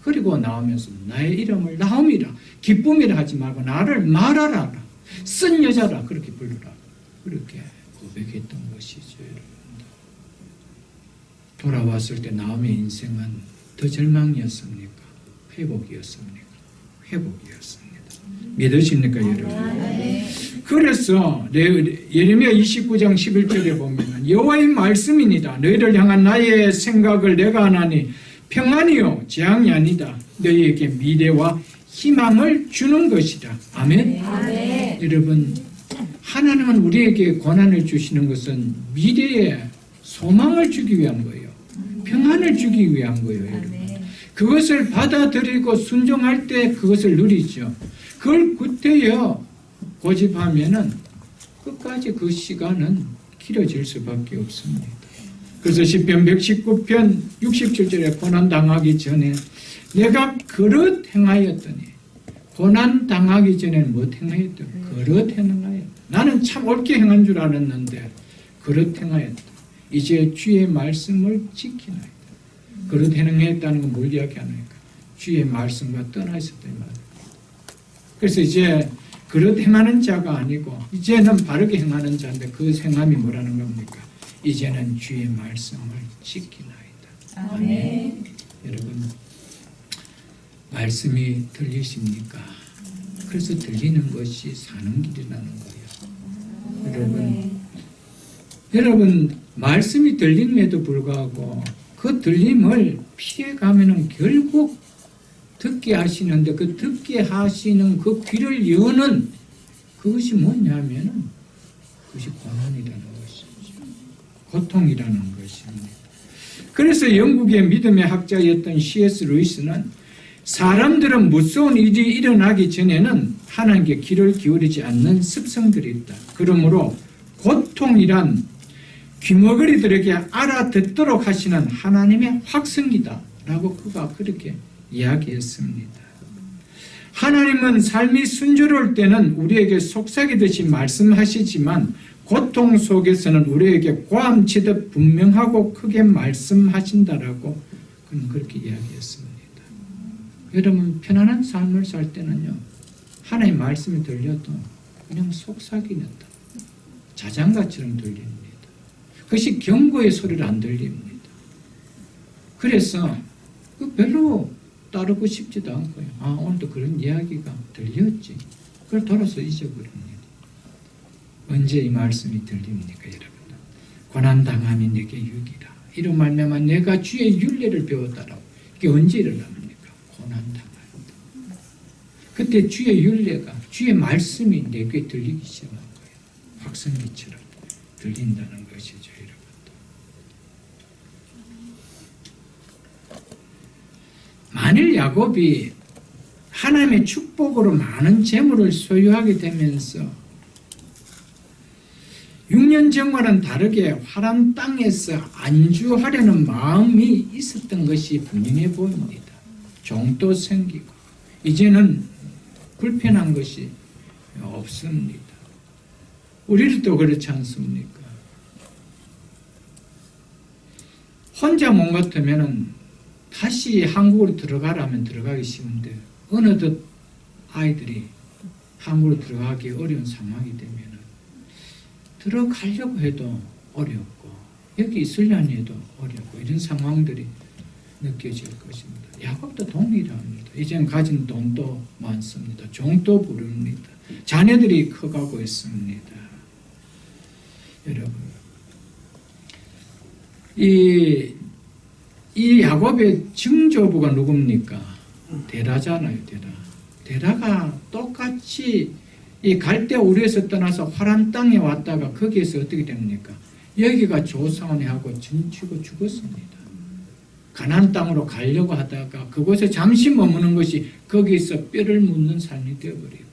그리고 나오면서 나의 이름을 나오미라 기쁨이라 하지 말고 나를 말하라 쓴 여자라 그렇게 부르라 그렇게 고백했던 것이죠. 여러분. 돌아왔을 때 나오미의 인생은 더 절망이었습니까? 회복이었습니까? 회복이었습니다. 믿으십니까, 여러분? 그래서 예레미야 29장 11절에 보면 여호와의 말씀이니다. 너희를 향한 나의 생각을 내가 하나니 평안이요 재앙이 아니다. 너희에게 미래와 희망을 주는 것이다. 아멘. 아멘. 여러분, 하나님은 우리에게 고난을 주시는 것은 미래에 소망을 주기 위한 거예요. 평안을 주기 위한 거예요. 여러분. 그것을 받아들이고 순종할 때 그것을 누리죠. 그걸 구태여 고집하면은 끝까지 그 시간은 길어질 수밖에 없습니다. 그래서 시편 119편 67절에 고난 당하기 전에 내가 그릇 행하였더니 고난 당하기 전에 못 행하였더니 그릇 행하였다. 나는 참 옳게 행한 줄 알았는데 그릇 행하였다. 이제 주의 말씀을 지키나이다. 그릇 행했다는 건 뭘 이야기하니까 주의 말씀과 떠나 있었다 이 말입니다. 그래서 이제 그릇 행하는 자가 아니고 이제는 바르게 행하는 자인데 그 행함이 뭐라는 겁니까? 이제는 주의 말씀을 지키나이다. 아멘. 여러분, 말씀이 들리십니까? 그래서 들리는 것이 사는 길이라는 거예요. 여러분 말씀이 들림에도 불구하고 그 들림을 피해가면은 결국 듣게 하시는데 그 듣게 하시는 그 귀를 여는 그것이 뭐냐면은 그것이 고난이라는 것이죠. 고통이라는 것입니다. 그래서 영국의 믿음의 학자였던 C.S. 루이스는 사람들은 무서운 일이 일어나기 전에는 하나님께 귀를 기울이지 않는 습성들이 있다. 그러므로 고통이란 귀머거리들에게 알아듣도록 하시는 하나님의 확성기다 라고 그가 그렇게 이야기했습니다. 하나님은 삶이 순조로울 때는 우리에게 속삭이듯이 말씀하시지만 고통 속에서는 우리에게 고함치듯 분명하고 크게 말씀하신다라고 그는 그렇게 이야기했습니다. 여러분 편안한 삶을 살 때는요, 하나님의 말씀이 들려도 그냥 속삭이는다, 자장가처럼 들립니다. 그것이 경고의 소리를 안 들립니다. 그래서 별로 따르고 싶지도 않고요. 오늘도 그런 이야기가 들렸지. 그걸 돌아서 잊어버립니다. 언제 이 말씀이 들립니까, 여러분? 고난당함이 내게 유익이라. 이로 말미암아 내가 주의 윤례를 배웠다라고. 이게 언제 일어납니까? 고난당할 때. 그때 주의 윤례가, 주의 말씀이 내게 들리기 시작한 거예요. 확성기처럼 들린다는 것이죠, 여러분. 만일 야곱이 하나님의 축복으로 많은 재물을 소유하게 되면서 6년 전과는 다르게 화란 땅에서 안주하려는 마음이 있었던 것이 분명해 보입니다. 종도 생기고 이제는 불편한 것이 없습니다. 우리도 그렇지 않습니까? 혼자 몸 같으면 다시 한국으로 들어가라면 들어가기 쉬운데 어느덧 아이들이 한국으로 들어가기 어려운 상황이 되면 들어가려고 해도 어렵고 여기 있으려니 해도 어렵고 이런 상황들이 느껴질 것입니다. 야곱도 동일합니다. 이제는 가진 돈도 많습니다. 종도 부릅니다. 자녀들이 커가고 있습니다. 여러분, 이 야곱의 증조부가 누굽니까? 데라잖아요, 데라. 데라가 똑같이 이 갈대아 우르에서 떠나서 화란 땅에 왔다가 거기에서 어떻게 됩니까? 여기가 조사원이 하고 전치고 죽었습니다. 가나안 땅으로 가려고 하다가 그곳에 잠시 머무는 것이 거기서 뼈를 묻는 삶이 되어버리고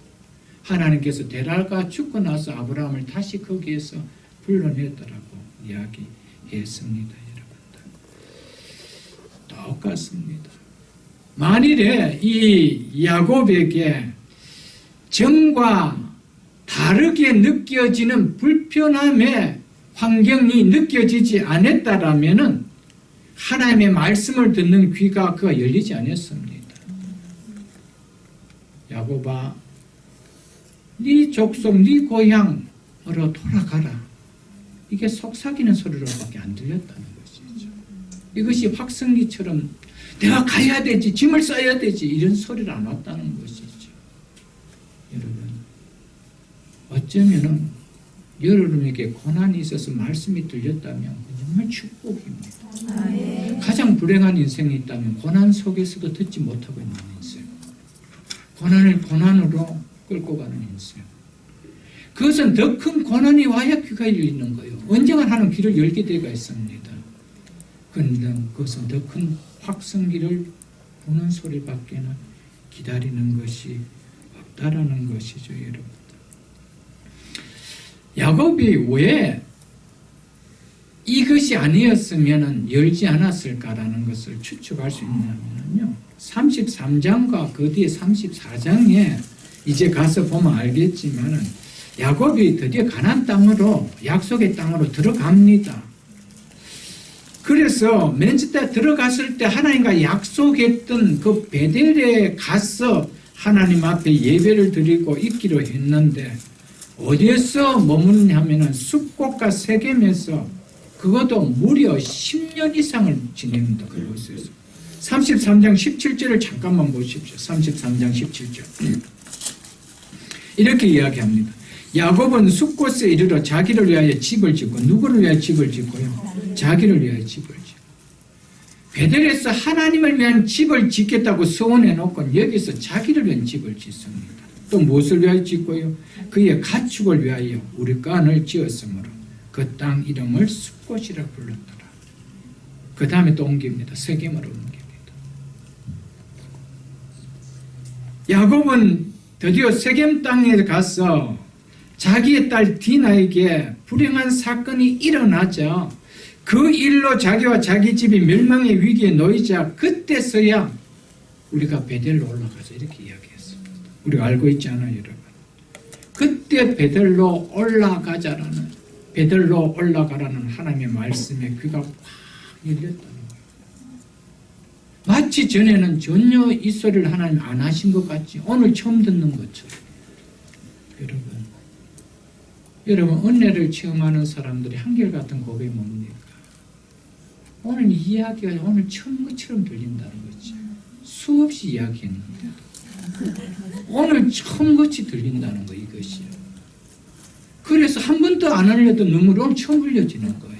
하나님께서 데라가 죽고 나서 아브라함을 다시 거기에서 불러냈더라고 이야기했습니다. 똑같습니다. 만일에 이 야곱에게 전과 다르게 느껴지는 불편함의 환경이 느껴지지 않았다라면은 하나님의 말씀을 듣는 귀가 그가 열리지 않았습니다. 야곱아, 네 족속, 네 고향으로 돌아가라. 이게 속삭이는 소리로밖에 안 들렸다는 것이죠. 이것이 확성기처럼 내가 가야 되지, 짐을 싸야 되지 이런 소리를 안 왔다는 것이죠. 여러분, 어쩌면은 여러분에게 고난이 있어서 말씀이 들렸다면 정말 축복입니다. 가장 불행한 인생이 있다면 고난 속에서도 듣지 못하고 있는 인생, 고난을 고난으로 끌고 가는 인생. 그것은 더 큰 고난이 와야 귀가 열리는 거예요. 언젠가 하는 귀를 열게 되어 있습니다. 그런데 그것은 더 큰 확성기를 부는 소리밖에는 기다리는 것이 없다라는 것이죠, 여러분. 야곱이 왜 이것이 아니었으면 열지 않았을까라는 것을 추측할 수 있냐면요, 33장과 그 뒤에 34장에 이제 가서 보면 알겠지만은 야곱이 드디어 가나안 땅으로, 약속의 땅으로 들어갑니다. 그래서 맨 처음에 들어갔을 때 하나님과 약속했던 그 베델에 가서 하나님 앞에 예배를 드리고 있기로 했는데 어디에서 머무느냐면은 숲꽃과 세겜에서 그것도 무려 10년 이상을 지냅니다. 그곳에서. 33장 17절을 잠깐만 보십시오. 33장 17절. 이렇게 이야기합니다. 야곱은 숫곳에 이르러 자기를 위하여 집을 짓고, 누구를 위하여 집을 짓고요? 자기를 위하여 집을 짓고. 베델에서 하나님을 위한 집을 짓겠다고 소원해놓고 여기서 자기를 위한 집을 짓습니다. 또 무엇을 위하여 짓고요? 그의 가축을 위하여 우리간을 지었으므로 그 땅 이름을 숫곳이라 불렀더라. 그 다음에 또 옮깁니다. 세겜으로 옮깁니다. 야곱은 드디어 세겜 땅에 가서 자기의 딸 디나에게 불행한 사건이 일어나자 그 일로 자기와 자기 집이 멸망의 위기에 놓이자 그때서야 우리가 베델로 올라가서 이렇게 이야기했습니다. 우리가 알고 있지 않아요, 여러분? 그때 베델로 올라가라는 하나님의 말씀에 귀가 확 열렸다는 거예요. 마치 전에는 전혀 이 소리를 하나님 안 하신 것 같지, 오늘 처음 듣는 것처럼. 여러분 은혜를 체험하는 사람들이 한결같은 고백이 뭡니까? 오늘 이 이야기가 오늘 처음 것처럼 들린다는 거지. 수없이 이야기했는데 오늘 처음 같이 들린다는 거, 이것이요. 그래서 한 번도 안 흘렸던 눈물이 오늘 처음 흘려지는 거예요.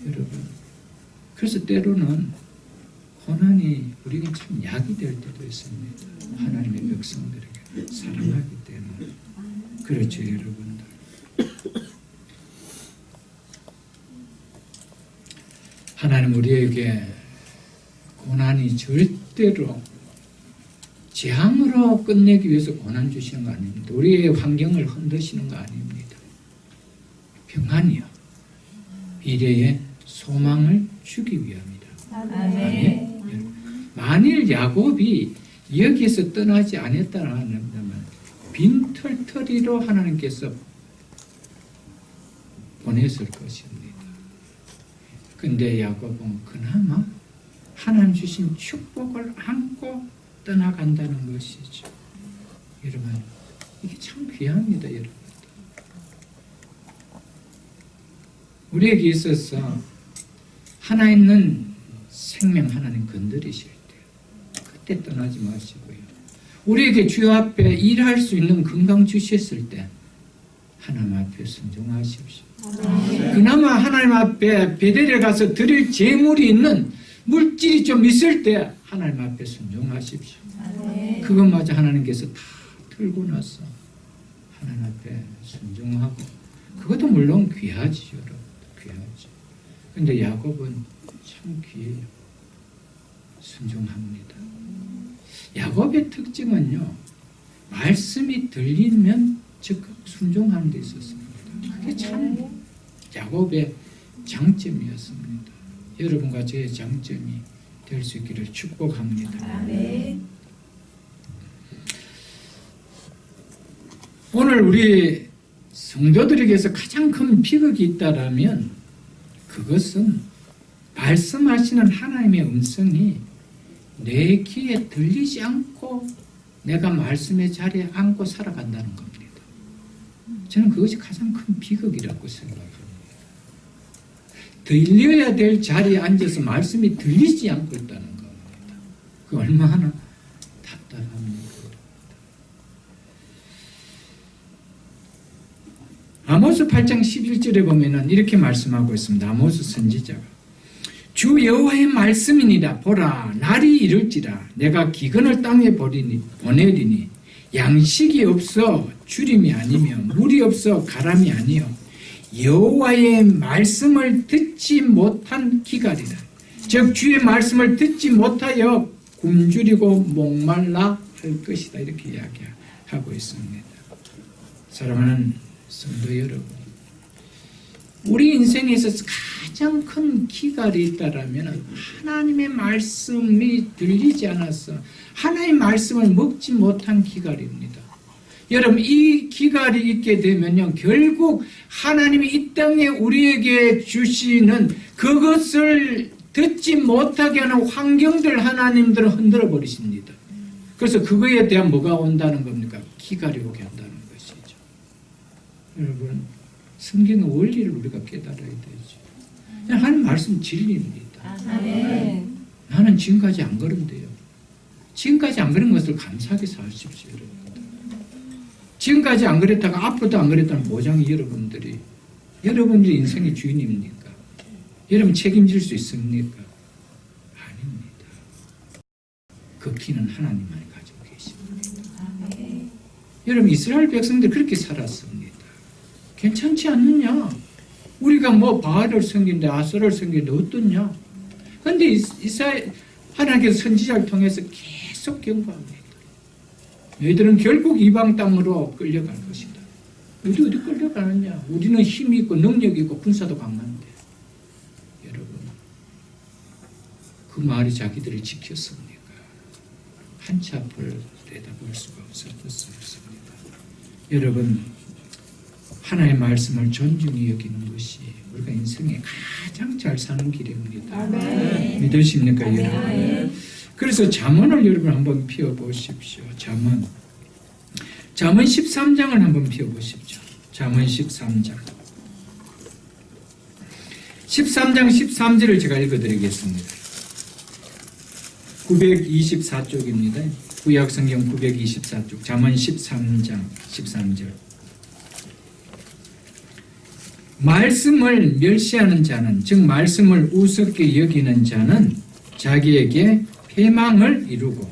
여러분, 그래서 때로는 고난이 우리에게 참 약이 될 때도 있습니다. 하나님의 백성들에게 사랑하기 때문에. 그렇죠, 여러분들. 하나님 우리에게 고난이 절대로 재앙으로 끝내기 위해서 고난 주시는 거 아닙니다. 우리의 환경을 흔드시는 거 아닙니다. 평안이요, 미래의 소망을 주기 위함이다. 아멘. 만일 야곱이 여기에서 떠나지 않았다면 빈털터리로 하나님께서 보냈을 것입니다. 근데 야곱은 그나마 하나님 주신 축복을 안고 떠나간다는 것이죠. 여러분, 이게 참 귀합니다, 여러분. 우리에게 있어서 하나 있는 생명 하나님 건드리실 때 그때 떠나지 마시고요. 우리에게 주 앞에 일할 수 있는 건강 주셨을 때 하나님 앞에 순종하십시오. 그나마 하나님 앞에 베델에 가서 드릴 재물이 있는 물질이 좀 있을 때 하나님 앞에 순종하십시오. 그것마저 하나님께서 다 틀고 나서 하나님 앞에 순종하고, 그것도 물론 귀하지요, 여러분. 귀하지. 근데 야곱은 참 귀해요. 순종합니다. 야곱의 특징은요, 말씀이 들리면 즉각 순종하는 데 있었습니다. 그게 참 야곱의 장점이었습니다. 여러분과 저의 장점이 될 수 있기를 축복합니다. 아멘. 오늘 우리 성도들에게서 가장 큰 비극이 있다라면 그것은 말씀하시는 하나님의 음성이 내 귀에 들리지 않고 내가 말씀의 자리에 앉고 살아간다는 겁니다. 저는 그것이 가장 큰 비극이라고 생각합니다. 들려야 될 자리에 앉아서 말씀이 들리지 않고 있다는 겁니다. 그 얼마나 답답합니까? 아모스 8장 11절에 보면은 이렇게 말씀하고 있습니다. 아모스 선지자가 주 여호와의 말씀이니라. 보라, 날이 이를지라 내가 기근을 땅에 보내리니 양식이 없어 주림이 아니며 물이 없어 가람이 아니요 여호와의 말씀을 듣지 못한 기갈이라. 즉 주의 말씀을 듣지 못하여 굶주리고 목말라 할 것이다. 이렇게 이야기하고 있습니다. 사랑하는 성도 여러분, 우리 인생에서 가장 큰 기갈이 있다라면 하나님의 말씀이 들리지 않아서 하나님의 말씀을 먹지 못한 기갈입니다. 여러분, 이 기갈이 있게 되면요, 결국 하나님이 이 땅에 우리에게 주시는 그것을 듣지 못하게 하는 환경들 하나님들은 흔들어 버리십니다. 그래서 그거에 대한 뭐가 온다는 겁니까? 기갈이 오게 한다는 것이죠. 여러분, 성경의 원리를 우리가 깨달아야 되죠. 하나님 말씀 진리입니다. 아멘. 나는 지금까지 안 그런데요. 지금까지 안 그런 것을 감사하게 사십시오, 여러분. 지금까지 안 그랬다가 앞으로도 안 그랬다는 보장이 여러분들이 인생의 주인입니까? 여러분 책임질 수 있습니까? 아닙니다. 그 키는 하나님만이 가지고 계십니다. 여러분 이스라엘 백성들 그렇게 살았습니다. 괜찮지 않느냐? 우리가 뭐 바알을 섬긴데 아세라를 섬긴데 어떻냐? 그런데 하나님께서 선지자를 통해서 계속 경고합니다. 너희들은 결국 이방 땅으로 끌려갈 것이다. 너희들 어디 끌려가느냐? 우리는 힘이 있고 능력이 있고 군사도 강한데. 여러분 그 말이 자기들을 지켰습니까? 한 치 앞을 내다볼 수가 없었습니다. 여러분 하나님의 말씀을 존중히 여기는 것이 우리가 인생에 가장 잘 사는 길입니다. 아멘. 믿으십니까 아멘. 여러분? 그래서 잠언을 여러분 한번 피워보십시오. 잠언 13장을 한번 피워보십시오. 잠언 13장 13절을 제가 읽어드리겠습니다. 924쪽입니다. 구약성경 924쪽 잠언 13장 13절. 말씀을 멸시하는 자는, 즉 말씀을 우습게 여기는 자는 자기에게 패망을 이루고,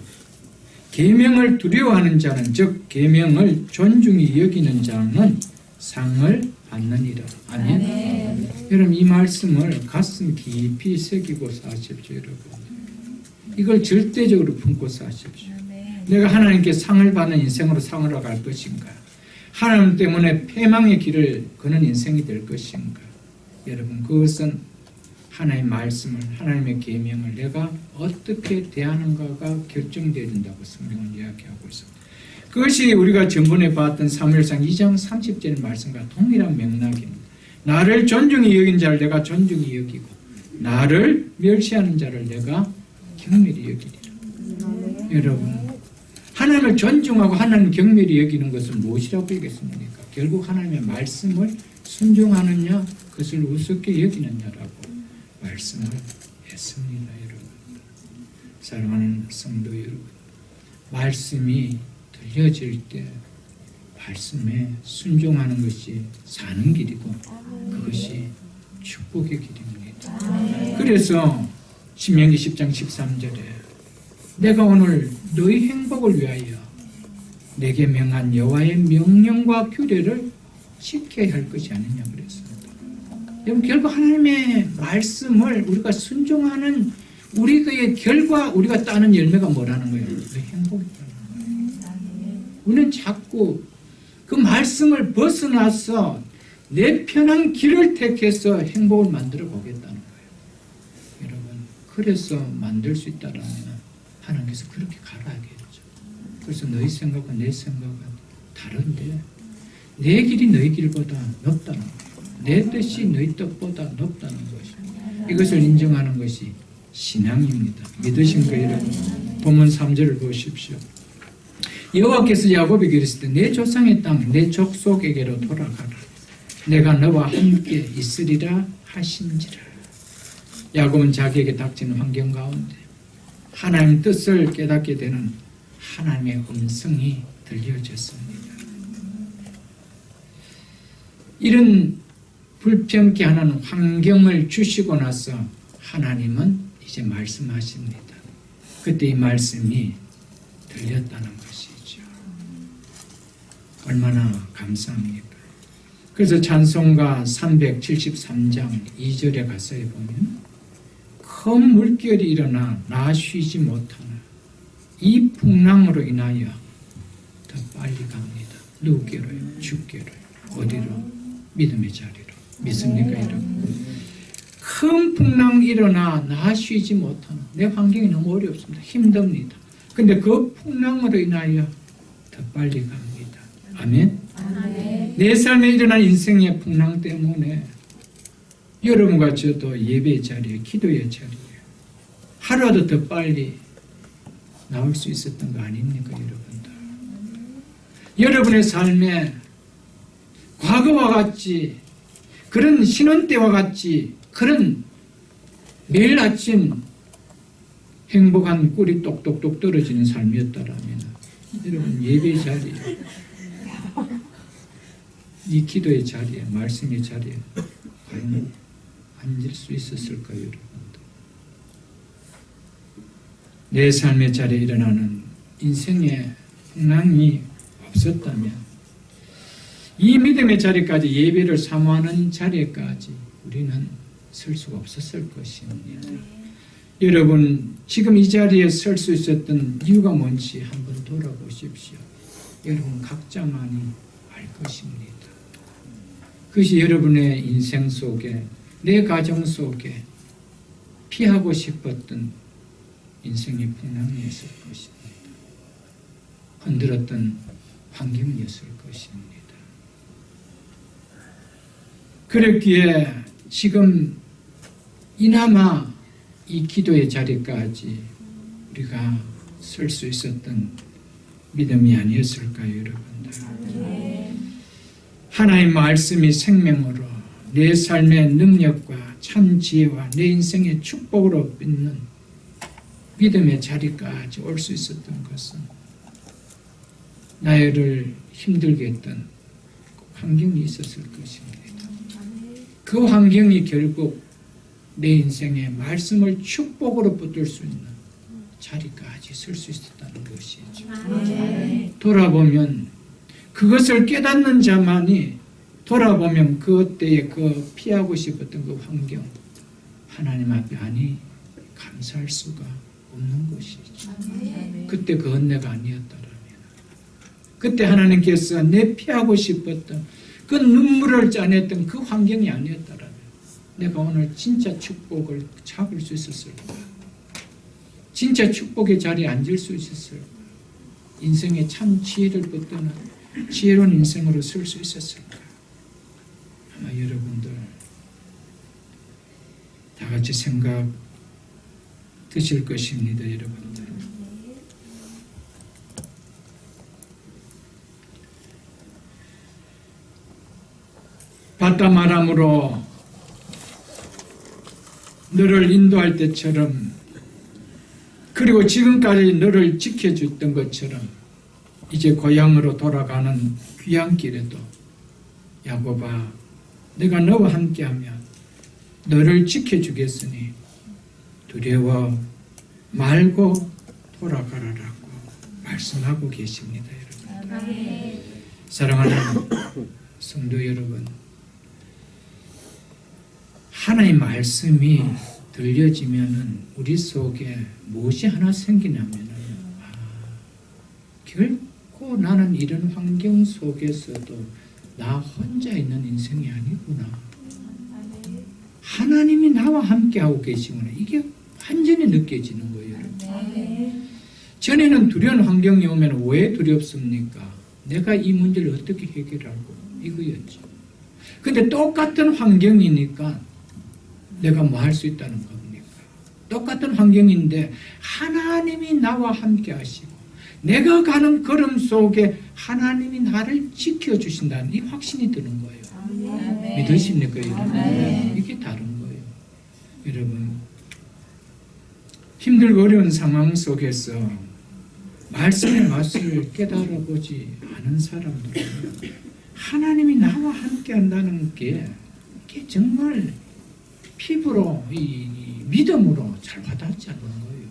계명을 두려워하는 자는, 즉 계명을 존중히 여기는 자는 상을 받느니라. 아멘. 아멘. 여러분 이 말씀을 가슴 깊이 새기고 사십시오. 여러분 이걸 절대적으로 품고 사십시오. 내가 하나님께 상을 받는 인생으로 살아갈 것인가? 하나님 때문에 패망의 길을 걷는 인생이 될 것인가? 여러분 그것은 하나님의 말씀을, 하나님의 계명을 내가 어떻게 대하는가가 결정되어야 된다고 성경은 이야기하고 있습니다. 그것이 우리가 전번에 봤던 사무엘상 2장 30절 말씀과 동일한 맥락입니다. 나를 존중히 여긴 자를 내가 존중히 여기고 나를 멸시하는 자를 내가 경멸히 여기리라. 여러분 하나님을 존중하고 하나님 경멸히 여기는 것은 무엇이라고 얘기했습니까? 결국 하나님의 말씀을 순종하느냐 그것을 우습게 여기느냐라고 말씀을 했습니다. 여러분 사랑하는 성도 여러분, 말씀이 들려질 때 말씀에 순종하는 것이 사는 길이고 그것이 축복의 길입니다. 그래서 신명기 10장 13절에 내가 오늘 너희 행복을 위하여 내게 명한 여호와의 명령과 규례를 지켜야 할 것이 아니냐 그랬습니다. 여러분 결국 하나님의 말씀을 우리가 순종하는 우리의 결과, 우리가 따는 열매가 뭐라는 거예요? 너희 행복이라는 거예요. 우리는 자꾸 그 말씀을 벗어나서 내 편한 길을 택해서 행복을 만들어 보겠다는 거예요. 여러분 그래서 만들 수 있다라면 하나님께서 그렇게 가라 하겠죠. 그래서 너희 생각과 내 생각은 다른데 내 길이 너희 길보다 높다는 거예요. 내 뜻이 너희 뜻보다 높다는 것이에요. 이것을 인정하는 것이 신앙입니다. 믿으신가요 여러분? 본문 3절을 보십시오. 여호와께서 야곱에게 이르시되 내 조상의 땅 내 족속에게로 돌아가라. 내가 너와 함께 있으리라 하신지라. 야곱은 자기에게 닥치는 환경 가운데 하나님의 뜻을 깨닫게 되는 하나님의 음성이 들려졌습니다. 이런 불평케 하는 환경을 주시고 나서 하나님은 이제 말씀하십니다. 그때 이 말씀이 들렸다는 것이죠. 얼마나 감사합니까? 그래서 찬송가 373장 2절에 가서 보면 큰 물결이 일어나 나 쉬지 못하나 이 풍랑으로 인하여 더 빨리 갑니다. 누구께로요? 주께로요. 어디로? 믿음의 자리로. 믿습니까 여러분? 큰 풍랑 일어나 나 쉬지 못하나 내 환경이 너무 어렵습니다. 힘듭니다. 근데 그 풍랑으로 인하여 더 빨리 갑니다. 아멘? 아멘. 내 삶에 일어난 인생의 풍랑 때문에 여러분과 저도 예배의 자리에, 기도의 자리에 하루라도 더 빨리 나올 수 있었던 거 아닙니까 여러분들? 여러분의 삶에 과거와 같이 그런 신혼 때와 같이 그런 매일 아침 행복한 꿀이 똑똑똑 떨어지는 삶이었다라면 여러분 예배 자리에 이 기도의 자리에, 말씀의 자리에 과연 앉을 수 있었을까요, 여러분들? 내 삶의 자리에 일어나는 인생의 풍랑이 없었다면 이 믿음의 자리까지, 예배를 사모하는 자리에까지 우리는 설 수가 없었을 것입니다. 여러분, 지금 이 자리에 설 수 있었던 이유가 뭔지 한번 돌아보십시오. 여러분 각자만이 알 것입니다. 그것이 여러분의 인생 속에, 내 가정 속에 피하고 싶었던 인생의 풍랑이었을 것입니다. 흔들었던 환경이었을 것입니다. 그랬기에 지금 이나마 이 기도의 자리까지 우리가 설 수 있었던 믿음이 아니었을까요, 여러분들? 하나님의 말씀이 생명으로 내 삶의 능력과 참 지혜와 내 인생의 축복으로 빚는 믿음의 자리까지 올 수 있었던 것은 나를 힘들게 했던 환경이 있었을 것입니다. 그 환경이 결국 내 인생의 말씀을 축복으로 붙들 수 있는 자리까지 설 수 있었다는 것이죠. 돌아보면 그것을 깨닫는 자만이 돌아보면 그때의 그 피하고 싶었던 그 환경, 하나님 앞에 아니 감사할 수가 없는 것이죠. 그때 그 은혜가 아니었더라면, 그때 하나님께서 내 피하고 싶었던 그 눈물을 짜냈던 그 환경이 아니었더라면 내가 오늘 진짜 축복을 잡을 수 있었을까? 진짜 축복의 자리에 앉을 수 있었을까? 인생의 참 지혜를 붙드는 지혜로운 인생으로 설 수 있었을까? 아마 여러분들 다 같이 생각 드실 것입니다, 여러분들. 바다마람으로 너를 인도할 때처럼, 그리고 지금까지 너를 지켜줬던 것처럼 이제 고향으로 돌아가는 귀한 길에도 야곱아, 내가 너와 함께하면 너를 지켜주겠으니 두려워 말고 돌아가라라고 말씀하고 계십니다, 여러분. 사랑하는 성도 여러분, 하나님의 말씀이 들려지면은 우리 속에 무엇이 하나 생기냐면은, 결코 나는 이런 환경 속에서도 나 혼자 있는 인생이 아니구나. 하나님이 나와 함께하고 계시구나. 이게 완전히 느껴지는 거예요, 여러분. 전에는 두려운 환경이 오면 왜 두렵습니까? 내가 이 문제를 어떻게 해결하고, 이거였죠. 근데 똑같은 환경이니까 내가 뭐 할 수 있다는 겁니까? 똑같은 환경인데 하나님이 나와 함께 하시고 내가 가는 걸음 속에 하나님이 나를 지켜주신다는 이 확신이 드는 거예요. 믿으십니까, 여러분? 이게 다른 거예요. 여러분, 힘들고 어려운 상황 속에서 말씀의 맛을 깨달아보지 않은 사람들은 하나님이 나와 함께 한다는 게 이게 정말 피부로, 이 믿음으로 잘 와닿지 않는 거예요.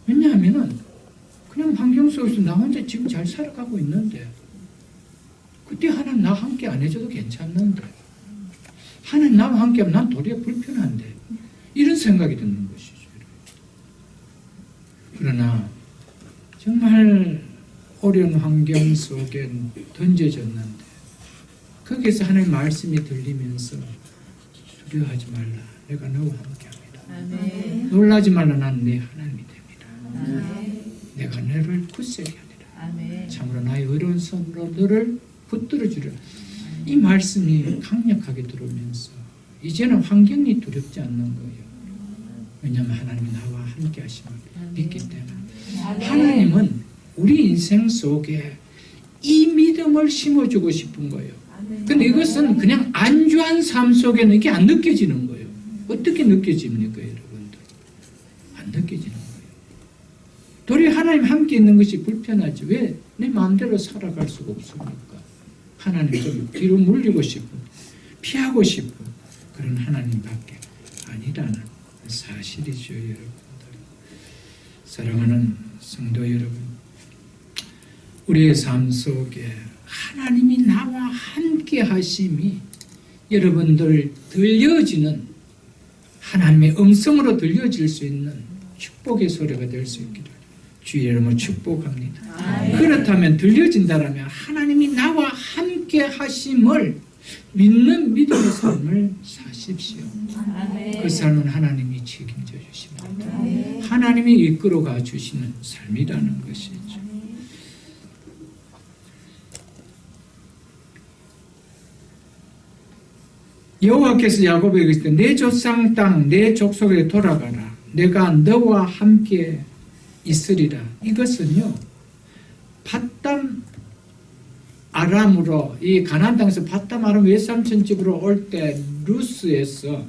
왜냐하면은 그냥 환경 속에서 나 혼자 지금 잘 살아가고 있는데, 그때 하나님 나와 함께 안 해줘도 괜찮는데, 하나님 나와 함께 하면 난 도리어 불편한데, 이런 생각이 드는 것이죠. 그러나 정말 어려운 환경 속에 던져졌는데 거기에서 하나님의 말씀이 들리면서 두려워하지 말라, 내가 너와 함께합니다. 놀라지 말라, 난 내 하나님이 됩니다. 내가 너를 굳세게 하리라. 참으로 나의 어려운 손으로 너를 붙들어주리라. 이 말씀이 강력하게 들어오면서 이제는 환경이 두렵지 않는 거예요. 왜냐하면 하나님이 나와 함께 하심을 믿기 때문에. 하나님은 우리 인생 속에 이 믿음을 심어주고 싶은 거예요. 근데 이것은 그냥 안주한 삶 속에는 이게 안 느껴지는 거예요. 어떻게 느껴집니까, 여러분들? 안 느껴지는 거예요. 도리어 하나님 함께 있는 것이 불편하지 왜 내 마음대로 살아갈 수가 없습니까? 하나님 좀 뒤로 물리고 싶고 피하고 싶고 그런 하나님밖에 아니라는 사실이죠, 여러분들. 사랑하는 성도 여러분, 우리의 삶 속에 하나님이 나와 함께 하심이 여러분들 들려지는 하나님의 음성으로 들려질 수 있는 축복의 소리가 될 수 있기를 주의 이름으로 축복합니다. 아멘. 그렇다면 들려진다라면 하나님이 나와 함께 하심을 믿는 믿음의 삶을 사십시오. 아멘. 그 삶은 하나님이 책임져 주십니다. 아멘. 하나님이 이끌어가 주시는 삶이라는 것이죠. 여호와께서 야곱에게 이르시되 내 조상 땅 내 족속에 돌아가라. 내가 너와 함께 있으리라. 이것은요, 밧담 아람으로 이 가나안 땅에서 밧담 아람 외삼촌 집으로 올 때 루스에서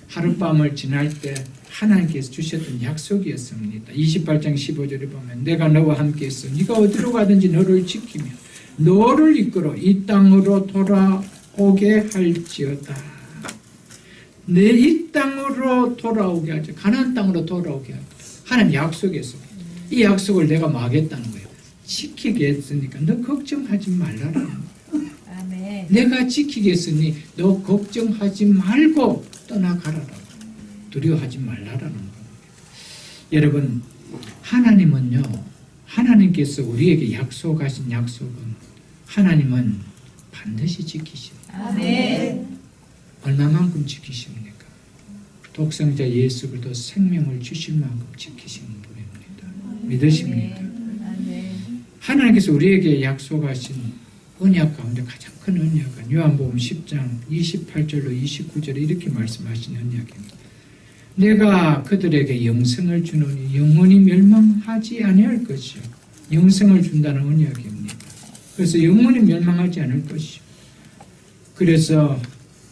하룻밤을 지날 때 하나님께서 주셨던 약속이었습니다. 28장 15절에 보면 내가 너와 함께 있어 네가 어디로 가든지 너를 지키며 너를 이끌어 이 땅으로 돌아오게 할지어다. 내 이 땅으로 돌아오게 하죠. 가나안 땅으로 돌아오게 하죠. 하나님 약속했습니다. 이 약속을 내가 막겠다는 거예요. 지키겠으니까 너 걱정하지 말라라는 거예요. 아멘. 내가 지키겠으니 너 걱정하지 말고 떠나가라라고. 두려워하지 말라라는 겁니다. 여러분, 하나님은요, 하나님께서 우리에게 약속하신 약속은 하나님은 반드시 지키십니다. 아멘. 얼마만큼 지키십니까? 독생자 예수 그리스도 생명을 주실 만큼 지키시는 분입니다. 믿으십니까? 아멘. 하나님께서 우리에게 약속하신 언약 가운데 가장 큰 언약은 요한복음 10장 28절로 29절에 이렇게 말씀하신 언약입니다. 내가 그들에게 영생을 주노니 영원히 멸망하지 아니할 것이요. 영생을 준다는 언약입니다. 그래서 영원히 멸망하지 않을 것이요. 그래서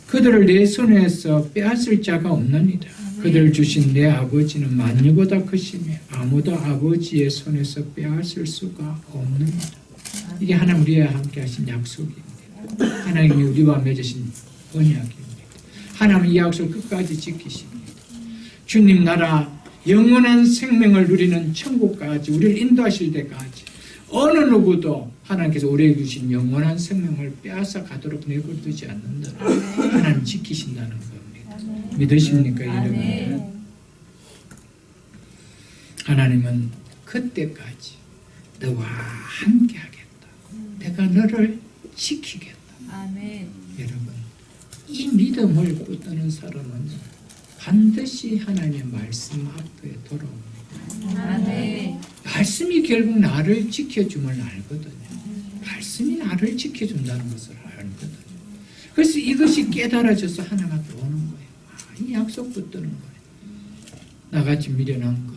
그들을 내 손에서 빼앗을 자가 없느니라. 그들을 주신 내 아버지는 만유보다 크시며 아무도 아버지의 손에서 빼앗을 수가 없느니라. 이게 하나님 우리와 함께 하신 약속입니다. 하나님이 우리와 맺으신 언약입니다. 하나님 이 약속 끝까지 지키십니다. 주님 나라 영원한 생명을 누리는 천국까지 우리를 인도하실 때까지 어느 누구도 하나님께서 우리에게 주신 영원한 생명을 빼앗아 가도록 내버려두지 않는다. 하나님 지키신다는 겁니다. 믿으십니까, 여러분? 아멘. 하나님은 그때까지 너와 함께 하겠다. 내가 너를 지키겠다. 아멘. 여러분, 이 믿음을 붙드는 사람은 반드시 하나님의 말씀 앞에 돌아옵니다. 아멘. 말씀이 결국 나를 지켜줌을 알거든요. 말씀이 나를 지켜준다는 것을 알거든요. 그래서 이것이 깨달아져서 하나님 앞에 오는 거예요. 이 약속 붙드는 거예요. 나같이 미련한 거,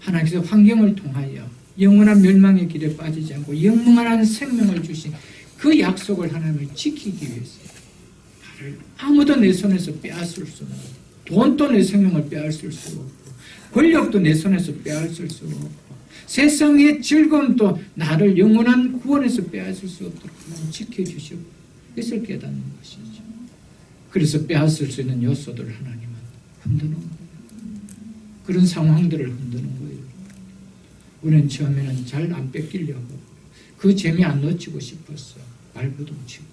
하나님께서 환경을 통하여 영원한 멸망의 길에 빠지지 않고 영원한 생명을 주신 그 약속을 하나님을 지키기 위해서 나를 아무도 내 손에서 빼앗을 수 없고 돈도 내 생명을 빼앗을 수 없고 권력도 내 손에서 빼앗을 수 없고 세상의 즐거움도 나를 영원한 구원에서 빼앗을 수 없도록 하나님 지켜주시고 이것을 깨닫는 것이죠. 그래서 빼앗을 수 있는 요소들을 하나님은 흔드는 거예요. 그런 상황들을 흔드는 거예요. 우리는 처음에는 잘 안 뺏기려고 그 재미 안 놓치고 싶었어. 발부둥치고.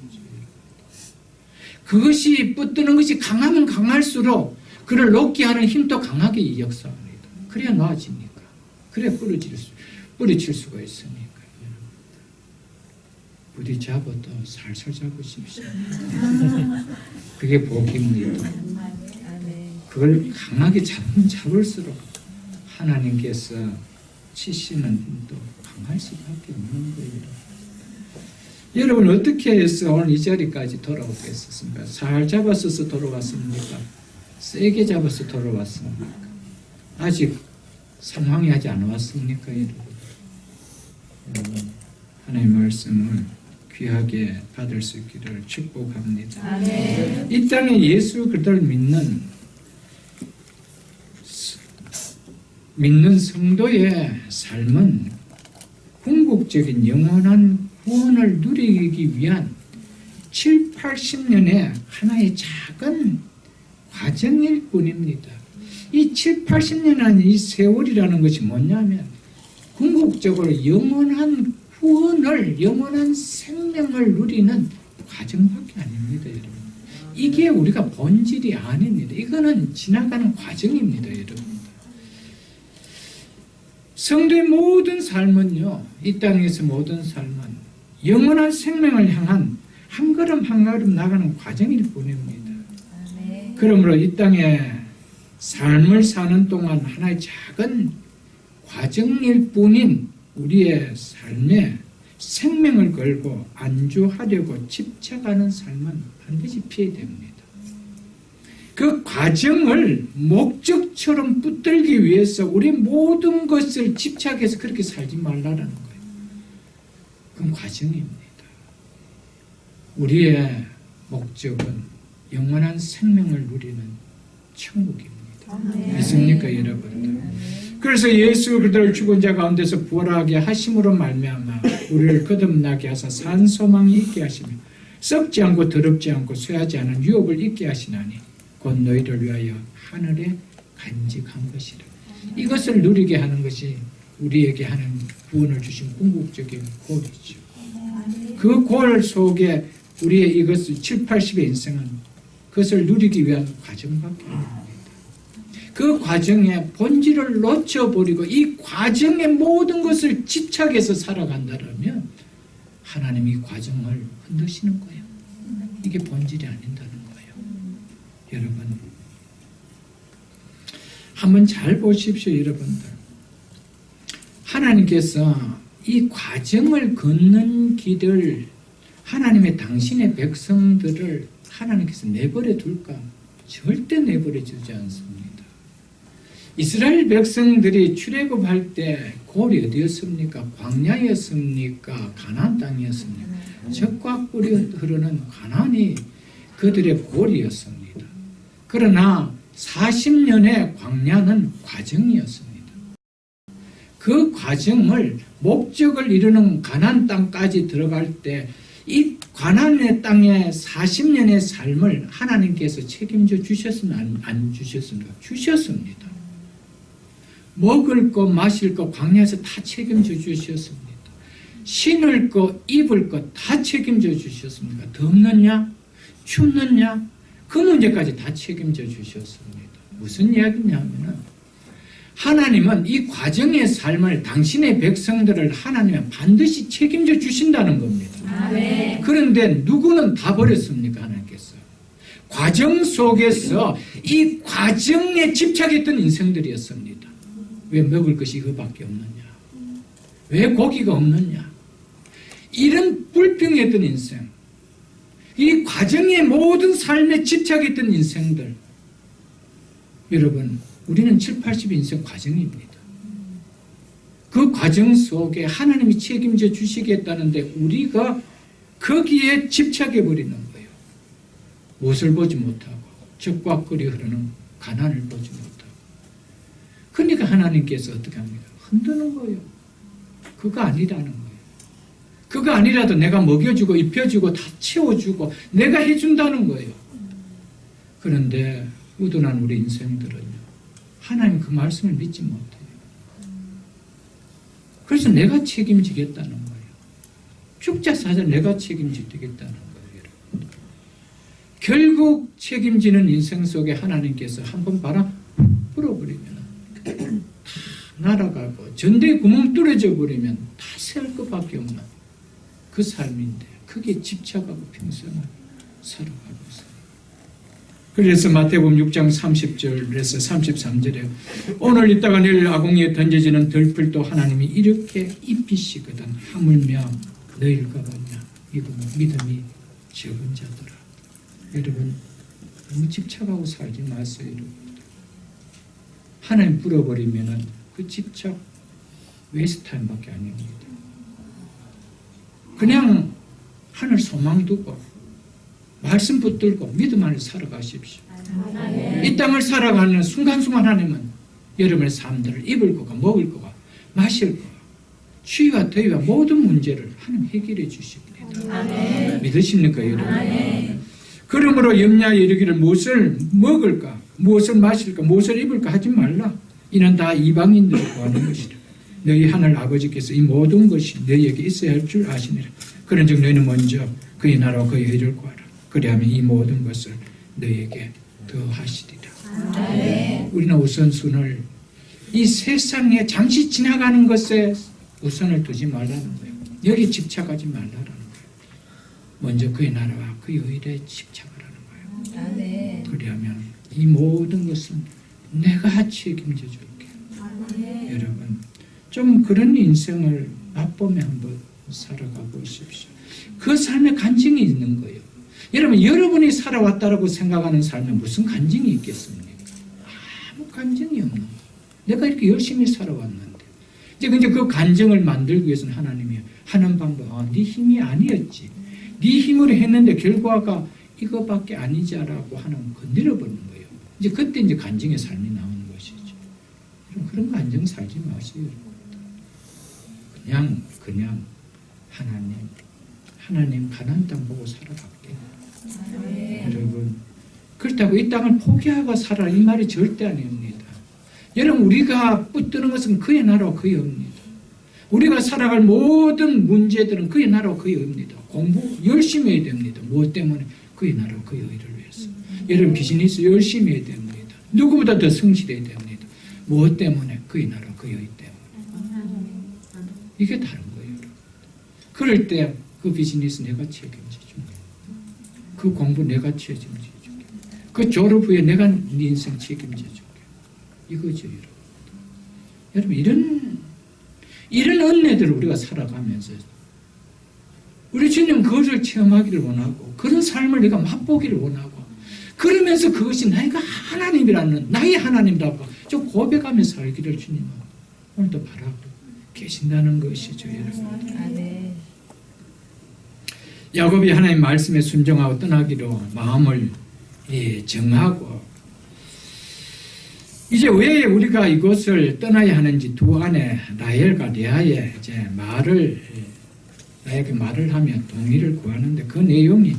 그것이 붙드는 것이 강하면 강할수록 그를 놓게 하는 힘도 강하게 역사합니다. 그래야 놓아지니까. 그래야 뿌리칠 수가 있으니까. 부디 잡아도 살살 잡으십시오. 그게 복입니다. 아멘. 그걸 강하게 잡을수록 하나님께서 치시는 힘도 강할 수밖에 없는 거예요. 여러분 어떻게 해서 오늘 이 자리까지 돌아오겠습니까? 잘 잡았어서 돌아왔습니까? 세게 잡아서 돌아왔습니까? 아직 상황이 아직 안 왔습니까? 여러분 하나님의 말씀을 귀하게 받을 수 있기를 축복합니다. 아멘. 이 땅에 예수 그리스도를 믿는 성도의 삶은 궁극적인 영원한 구원을 누리기 위한 7, 80년의 하나의 작은 과정일 뿐입니다. 이 7, 80년이라는 이 세월이라는 것이 뭐냐면 궁극적으로 영원한 구원을, 영원한 생명을 누리는 과정밖에 아닙니다, 여러분. 이게 우리가 본질이 아닙니다. 이거는 지나가는 과정입니다, 여러분. 성도의 모든 삶은요, 이 땅에서 모든 삶은 영원한 생명을 향한 한 걸음 한 걸음 나가는 과정일 뿐입니다. 아멘. 그러므로 이 땅에 삶을 사는 동안 하나의 작은 과정일 뿐인 우리의 삶에 생명을 걸고 안주하려고 집착하는 삶은 반드시 피해야 됩니다. 그 과정을 목적처럼 붙들기 위해서 우리 모든 것을 집착해서 그렇게 살지 말라는 거예요. 그건 과정입니다. 우리의 목적은 영원한 생명을 누리는 천국입니다. 아멘. 믿습니까, 여러분들? 그래서 예수 그리스도를 죽은 자 가운데서 부활하게 하심으로 말미암아 우리를 거듭나게 하사 산 소망이 있게 하시며 썩지 않고 더럽지 않고 쇠하지 않은 유업을 있게 하시나니 곧 너희를 위하여 하늘에 간직한 것이라. 이것을 누리게 하는 것이 우리에게 하는 구원을 주신 궁극적인 골이죠. 그 골 속에 우리의 이것을 7, 80의 인생은 그것을 누리기 위한 과정밖에 아닙니다. 그 과정의 본질을 놓쳐버리고 이 과정의 모든 것을 집착해서 살아간다면 하나님이 과정을 흔드시는 거예요. 이게 본질이 아닌다는 거예요. 여러분, 한번 잘 보십시오, 여러분들. 하나님께서 이 과정을 걷는 길을 하나님의 당신의 백성들을 하나님께서 내버려 둘까? 절대 내버려 두지 않습니다. 이스라엘 백성들이 출애굽할 때 골이 어디였습니까? 광야였습니까? 가나안 땅이었습니까? 젖과 꿀이 흐르는 가나안이 그들의 골이었습니다. 그러나 40년의 광야는 과정이었습니다. 그 과정을 목적을 이루는 가나안 땅까지 들어갈 때 이 가나안의 땅의 40년의 삶을 하나님께서 책임져 주셨으면 안 주셨습니까? 주셨습니다. 먹을 것, 마실 것 광야에서 다 책임져 주셨습니다. 신을 것, 입을 것 다 책임져 주셨습니다. 덥느냐? 춥느냐? 그 문제까지 다 책임져 주셨습니다. 무슨 이야기냐면은 하나님은 이 과정의 삶을 당신의 백성들을 하나님은 반드시 책임져 주신다는 겁니다. 아멘. 그런데 누구는 다 버렸습니까? 하나님께서. 과정 속에서 이 과정에 집착했던 인생들이었습니다. 왜 먹을 것이 이거밖에 없느냐? 왜 고기가 없느냐? 이런 불평했던 인생, 이 과정의 모든 삶에 집착했던 인생들, 여러분, 우리는 7, 80 인생 과정입니다. 그 과정 속에 하나님이 책임져 주시겠다는데 우리가 거기에 집착해버리는 거예요. 무엇을 보지 못하고 젖과 꿀이 흐르는 가난을 보지 못하고. 그러니까 하나님께서 어떻게 합니까? 흔드는 거예요. 그거 아니라는 거예요. 그거 아니라도 내가 먹여주고 입혀주고 다 채워주고 내가 해준다는 거예요. 그런데 우둔한 우리 인생들은요, 하나님 그 말씀을 믿지 못해요. 그래서 내가 책임지겠다는 거예요. 죽자 사자 내가 책임지겠다는 거예요. 여러분. 결국 책임지는 인생 속에 하나님께서 한번 바람 불어버리면 다 날아가고 전대에 구멍 뚫어져 버리면 다 세울 것밖에 없는 그 삶인데 그게 집착하고 평생을 살아가고 있어요. 그래서 마태복음 6장 30절에서 33절에 오늘 있다가 내일 아궁이에 던져지는 들풀도 하나님이 이렇게 입히시거든 하물며 너희가 봤냐 믿음이 적은 자들아. 여러분 너무 집착하고 살지 마세요. 여러분. 하나님 불어버리면 그 집착 웨스트타임밖에 아닙니다. 그냥 하늘 소망 두고 말씀 붙들고 믿음 안에 살아가십시오. 아멘. 이 땅을 살아가는 순간순간 하나님은 여러분의 삶들을 입을 거가 먹을 거가 마실 거가 추위와 더위와 모든 문제를 하나님 해결해 주십니다. 아멘. 믿으십니까 여러분? 아멘. 그러므로 염려하여 이르기를 무엇을 먹을까 무엇을 마실까 무엇을 입을까 하지 말라. 이는 다 이방인들을 구하는 것이라. 너희 하늘 아버지께서 이 모든 것이 너희에게 있어야 할 줄 아시니라. 그런즉 너희는 먼저 그의 나라와 그의 의를 구하라. 그리하면 이 모든 것을 너희에게 더하시리라. 아멘. 우리는 우선순을 이 세상에 잠시 지나가는 것에 우선을 두지 말라는 거예요. 여기 집착하지 말라는 거예요. 먼저 그의 나라와 그의 의에 집착하라는 거예요. 아멘. 그리하면 이 모든 것은 내가 책임져 줄게. 아멘. 여러분 좀 그런 인생을 맛보며 한번 살아가 보십시오. 그 삶에 간증이 있는 거예요. 여러분 여러분이 살아왔다라고 생각하는 삶에 무슨 간증이 있겠습니까? 아무 간증이 없는 거예요. 내가 이렇게 열심히 살아왔는데 이제 그 간증을 만들기 위해서는 하나님이 하는 방법 네 힘이 아니었지. 네 힘으로 했는데 결과가 이거밖에 아니지라고 하나님 건드려버리는 거예요. 이제 그때 이제 간증의 삶이 나오는 것이죠. 그런 간증 살지 마세요. 그냥 하나님 가나안 땅 보고 살아갈게요. 아멘. 여러분 그렇다고 이 땅을 포기하고 살아 이 말이 절대 아닙니다. 여러분 우리가 붙드는 것은 그의 나라와 그의 의입니다. 우리가 살아갈 모든 문제들은 그의 나라와 그의 의입니다. 공부 열심히 해야 됩니다. 무엇 때문에? 그의 나라와 그의 의를 위해서. 여러분 비즈니스 열심히 해야 됩니다. 누구보다 더 성실해야 됩니다. 무엇 때문에? 그의 나라와 그의 의 때문에. 이게 다른 거예요. 여러분. 그럴 때 그 비즈니스 내가 책임져 줄게. 그 공부 내가 책임져 줄게. 그 졸업 후에 내가 네 인생 책임져 줄게. 이거죠, 여러분. 여러분 이런 은혜들을 우리가 살아가면서 우리 주님 그것을 체험하기를 원하고 그런 삶을 내가 맛보기를 원하고 그러면서 그것이 나이가 하나님이라는 나의 하나님이라고 좀 고백하면서 살기를 주님은 오늘도 바라고 계신다는 것이죠, 여러분. 아멘. 야곱이 하나님 말씀에 순종하고 떠나기로 마음을 정하고 이제 왜 우리가 이곳을 떠나야 하는지 두 아내 라헬과 레아의 이제 나에게 말을 하며 동의를 구하는데 그 내용이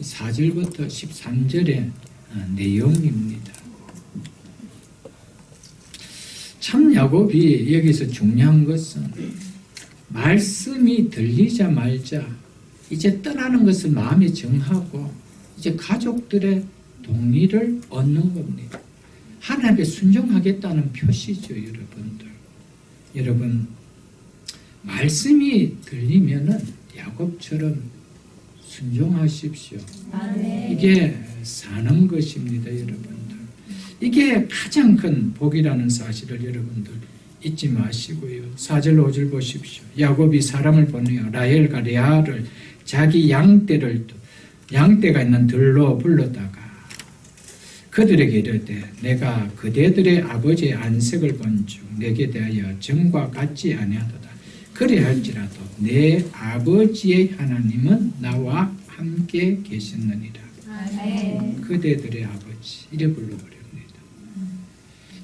4절부터 13절의 내용입니다. 참 야곱이 여기서 중요한 것은 말씀이 들리자마자 이제 떠나는 것을 마음에 정하고 이제 가족들의 동의를 얻는 겁니다. 하나님께 순종하겠다는 표시죠, 여러분들. 여러분, 말씀이 들리면은 야곱처럼 순종하십시오. 아멘. 이게 사는 것입니다, 여러분들. 이게 가장 큰 복이라는 사실을 여러분들 잊지 마시고요. 4절 5절 보십시오. 야곱이 사람을 보내어 라헬과 레아를 자기 양떼가 있는 들로 불렀다가 그들에게 이르되 내가 그대들의 아버지의 안색을 본 중 내게 대하여 정과 같지 아니하도다. 그리할지라도 내 아버지의 하나님은 나와 함께 계셨느니라. 아멘. 그대들의 아버지 이래 불러버립니다.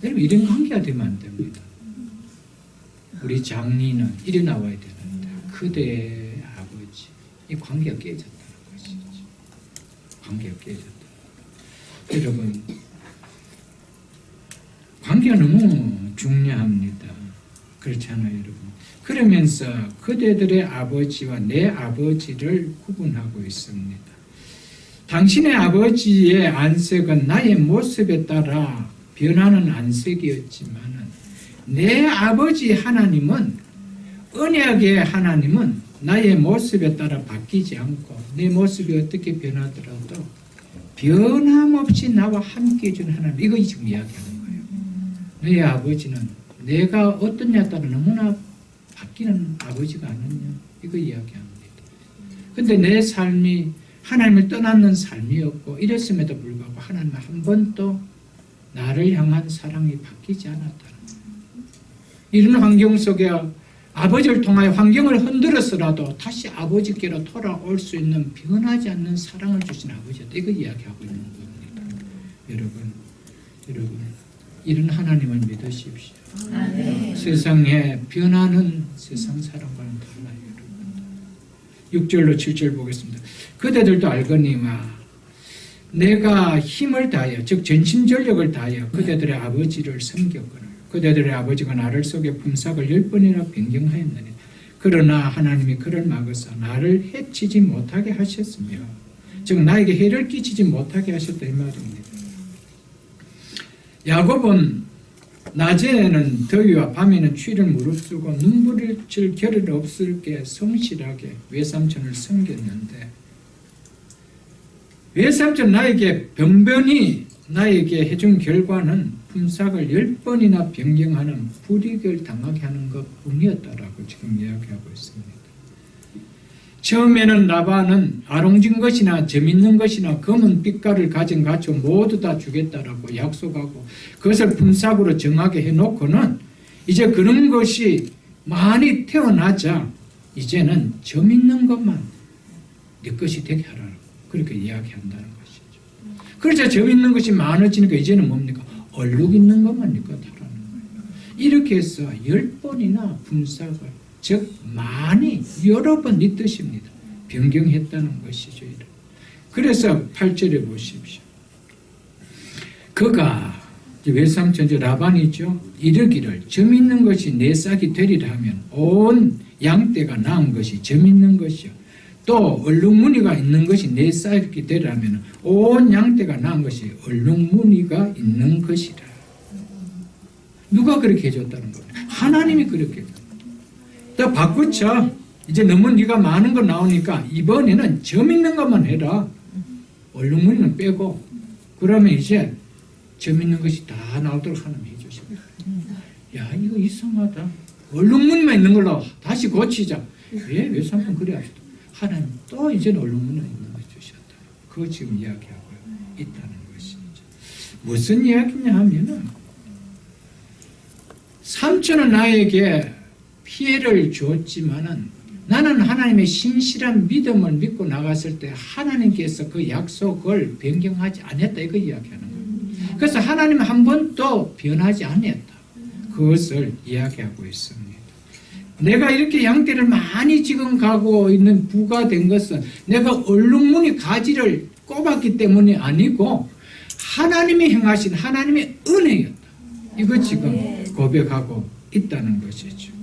여러분 이런 관계가 되면 안 됩니다. 우리 장리는 이래 나와야 되는데 그대의 아버지 이 관계가 깨졌다는 것이죠. 관계가 깨졌다. 여러분 관계가 너무 중요합니다. 그렇잖아요, 여러분. 그러면서 그대들의 아버지와 내 아버지를 구분하고 있습니다. 당신의 아버지의 안색은 나의 모습에 따라 변하는 안색이었지만 내 아버지 하나님은 언약의 하나님은 나의 모습에 따라 바뀌지 않고 내 모습이 어떻게 변하더라도 변함없이 나와 함께 해주는 하나님, 이거 지금 이야기하는 거예요. 너의 아버지는 내가 어떠냐에 따라 너무나 바뀌는 아버지가 아니냐, 이거 이야기합니다. 근데 내 삶이 하나님을 떠나는 삶이었고 이랬음에도 불구하고 하나님은 한 번도 나를 향한 사랑이 바뀌지 않았다는 거예요. 이런 환경 속에 아버지를 통하여 환경을 흔들어서라도 다시 아버지께로 돌아올 수 있는 변하지 않는 사랑을 주신 아버지였다. 이거 이야기하고 있는 겁니다. 여러분 이런 하나님을 믿으십시오. 아멘. 세상에 변하는 세상 사람과는 달라요. 여러분. 6절로 7절 보겠습니다. 그대들도 알거니와 내가 힘을 다하여 즉 전심전력을 다하여 그대들의 아버지를 섬겼거늘 그대들의 아버지가 나를 속에 품삯을 10번이나 변경하였느니 그러나 하나님이 그를 막으사 나를 해치지 못하게 하셨으며 즉 나에게 해를 끼치지 못하게 하셨다 이 말입니다. 야곱은 낮에는 더위와 밤에는 추위를 무릅쓰고 눈물을 칠 겨를 없을게 성실하게 외삼촌을 섬겼는데 외삼촌 나에게 변변히 나에게 해준 결과는 품삯을 10번이나 변경하는 불이익을 당하게 하는 것뿐이었다라고 지금 이야기하고 있습니다. 처음에는 라반은 아롱진 것이나 재밌는 것이나 검은 빛깔을 가진 가축 모두 다 주겠다라고 약속하고 그것을 품삯으로 정하게 해놓고는 이제 그런 것이 많이 태어나자 이제는 재밌는 것만 네 것이 되게 하라고 그렇게 이야기한다는 것이죠. 그러자 재밌는 것이 많아지니까 이제는 뭡니까? 얼룩 있는 것만 네 것 하라는 거예요. 이렇게 해서 10번이나 품삯을 즉 많이 여러 번 네 뜻입니다. 변경했다는 것이죠. 그래서 8절에 보십시오. 그가 외삼촌 라반이죠. 이르기를 점 있는 것이 내 싹이 되리라 하면 온 양떼가 낳은 것이 점 있는 것이요. 또 얼룩무늬가 있는 것이 내 싹이 되리라 하면 온 양떼가 낳은 것이 얼룩무늬가 있는 것이라. 누가 그렇게 해줬다는 겁니까? 하나님이 그렇게 해줬다. 또 바꾸자. 이제 너무 네가 많은 거 나오니까 이번에는 점 있는 것만 해라. 얼룩무늬는 빼고 그러면 이제 점 있는 것이 다 나오도록 하나님 해주십니다. 야 이거 이상하다. 얼룩무늬만 있는 걸로 다시 고치자. 왜 삼촌 그래 하시다. 하나님 또 이제는 얼룩무늬가 있는 거 주셨다. 그거 지금 이야기하고 있다는 것이죠. 무슨 이야기냐 하면은 삼촌은 나에게 피해를 줬지만은 나는 하나님의 신실한 믿음을 믿고 나갔을 때 하나님께서 그 약속을 변경하지 않았다 이거 이야기하는 거예요. 그래서 하나님은 한 번도 변하지 않았다. 그것을 이야기하고 있습니다. 내가 이렇게 양떼를 많이 지금 가고 있는 부가 된 것은 내가 얼룩무늬 가지를 꼽았기 때문이 아니고 하나님이 행하신 하나님의 은혜였다. 이거 지금 고백하고 있다는 것이죠.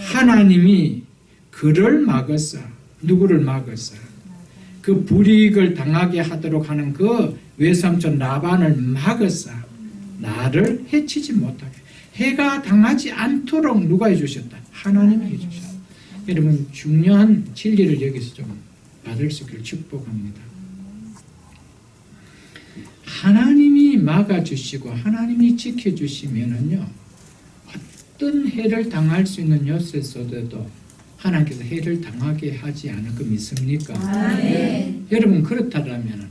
하나님이 그를 막으사 누구를 막으사 그 불이익을 당하게 하도록 하는 그 외삼촌 라반을 막으사 나를 해치지 못하게 해가 당하지 않도록 누가 해주셨다? 하나님이 해주셨다. 여러분 중요한 진리를 여기서 좀 받을 수 있기를 축복합니다. 하나님이 막아주시고 하나님이 지켜주시면은요 어떤 해를 당할 수 있는 요새소에도 하나님께서 해를 당하게 하지 않을 거 믿습니까? 여러분 그렇다면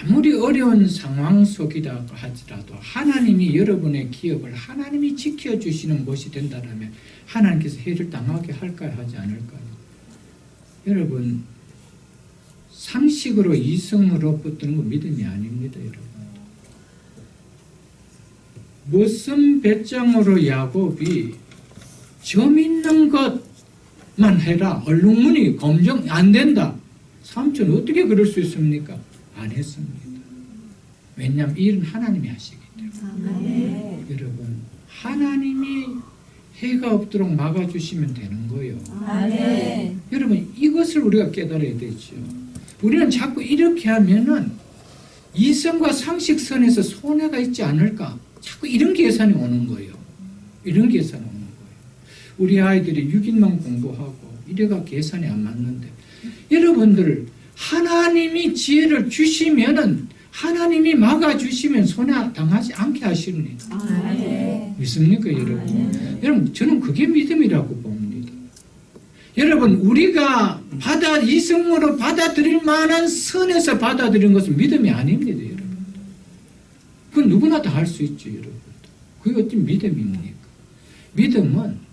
아무리 어려운 상황 속이라고 하더라도 하나님이 여러분의 기업을 하나님이 지켜주시는 것이 된다면 하나님께서 해를 당하게 할까요? 하지 않을까요? 여러분 상식으로 이성으로 붙드는 건 믿음이 아닙니다. 여러분 무슨 배짱으로 야곱이 점 있는 것만 해라. 얼룩무늬 검정 안 된다. 삼촌 어떻게 그럴 수 있습니까? 안 했습니다. 왜냐하면 이 일은 하나님이 하시기 때문에. 여러분 하나님이 해가 없도록 막아주시면 되는 거예요. 여러분 이것을 우리가 깨달아야 되죠. 우리는 자꾸 이렇게 하면은 이성과 상식선에서 손해가 있지 않을까? 자꾸 이런 계산이 오는 거예요. 이런 계산이 오는 거예요. 우리 아이들이 6일만 공부하고 이래가 계산이 안 맞는데 여러분들 하나님이 지혜를 주시면은 하나님이 막아주시면 손해 당하지 않게 하십니다. 믿습니까 여러분? 여러분 저는 그게 믿음이라고 봅니다. 여러분 우리가 이성으로 받아들일 만한 선에서 받아들이는 것은 믿음이 아닙니다. 여러분. 그건 누구나 다 할 수 있죠. 여러분. 그게 어떤 믿음입니까? 믿음은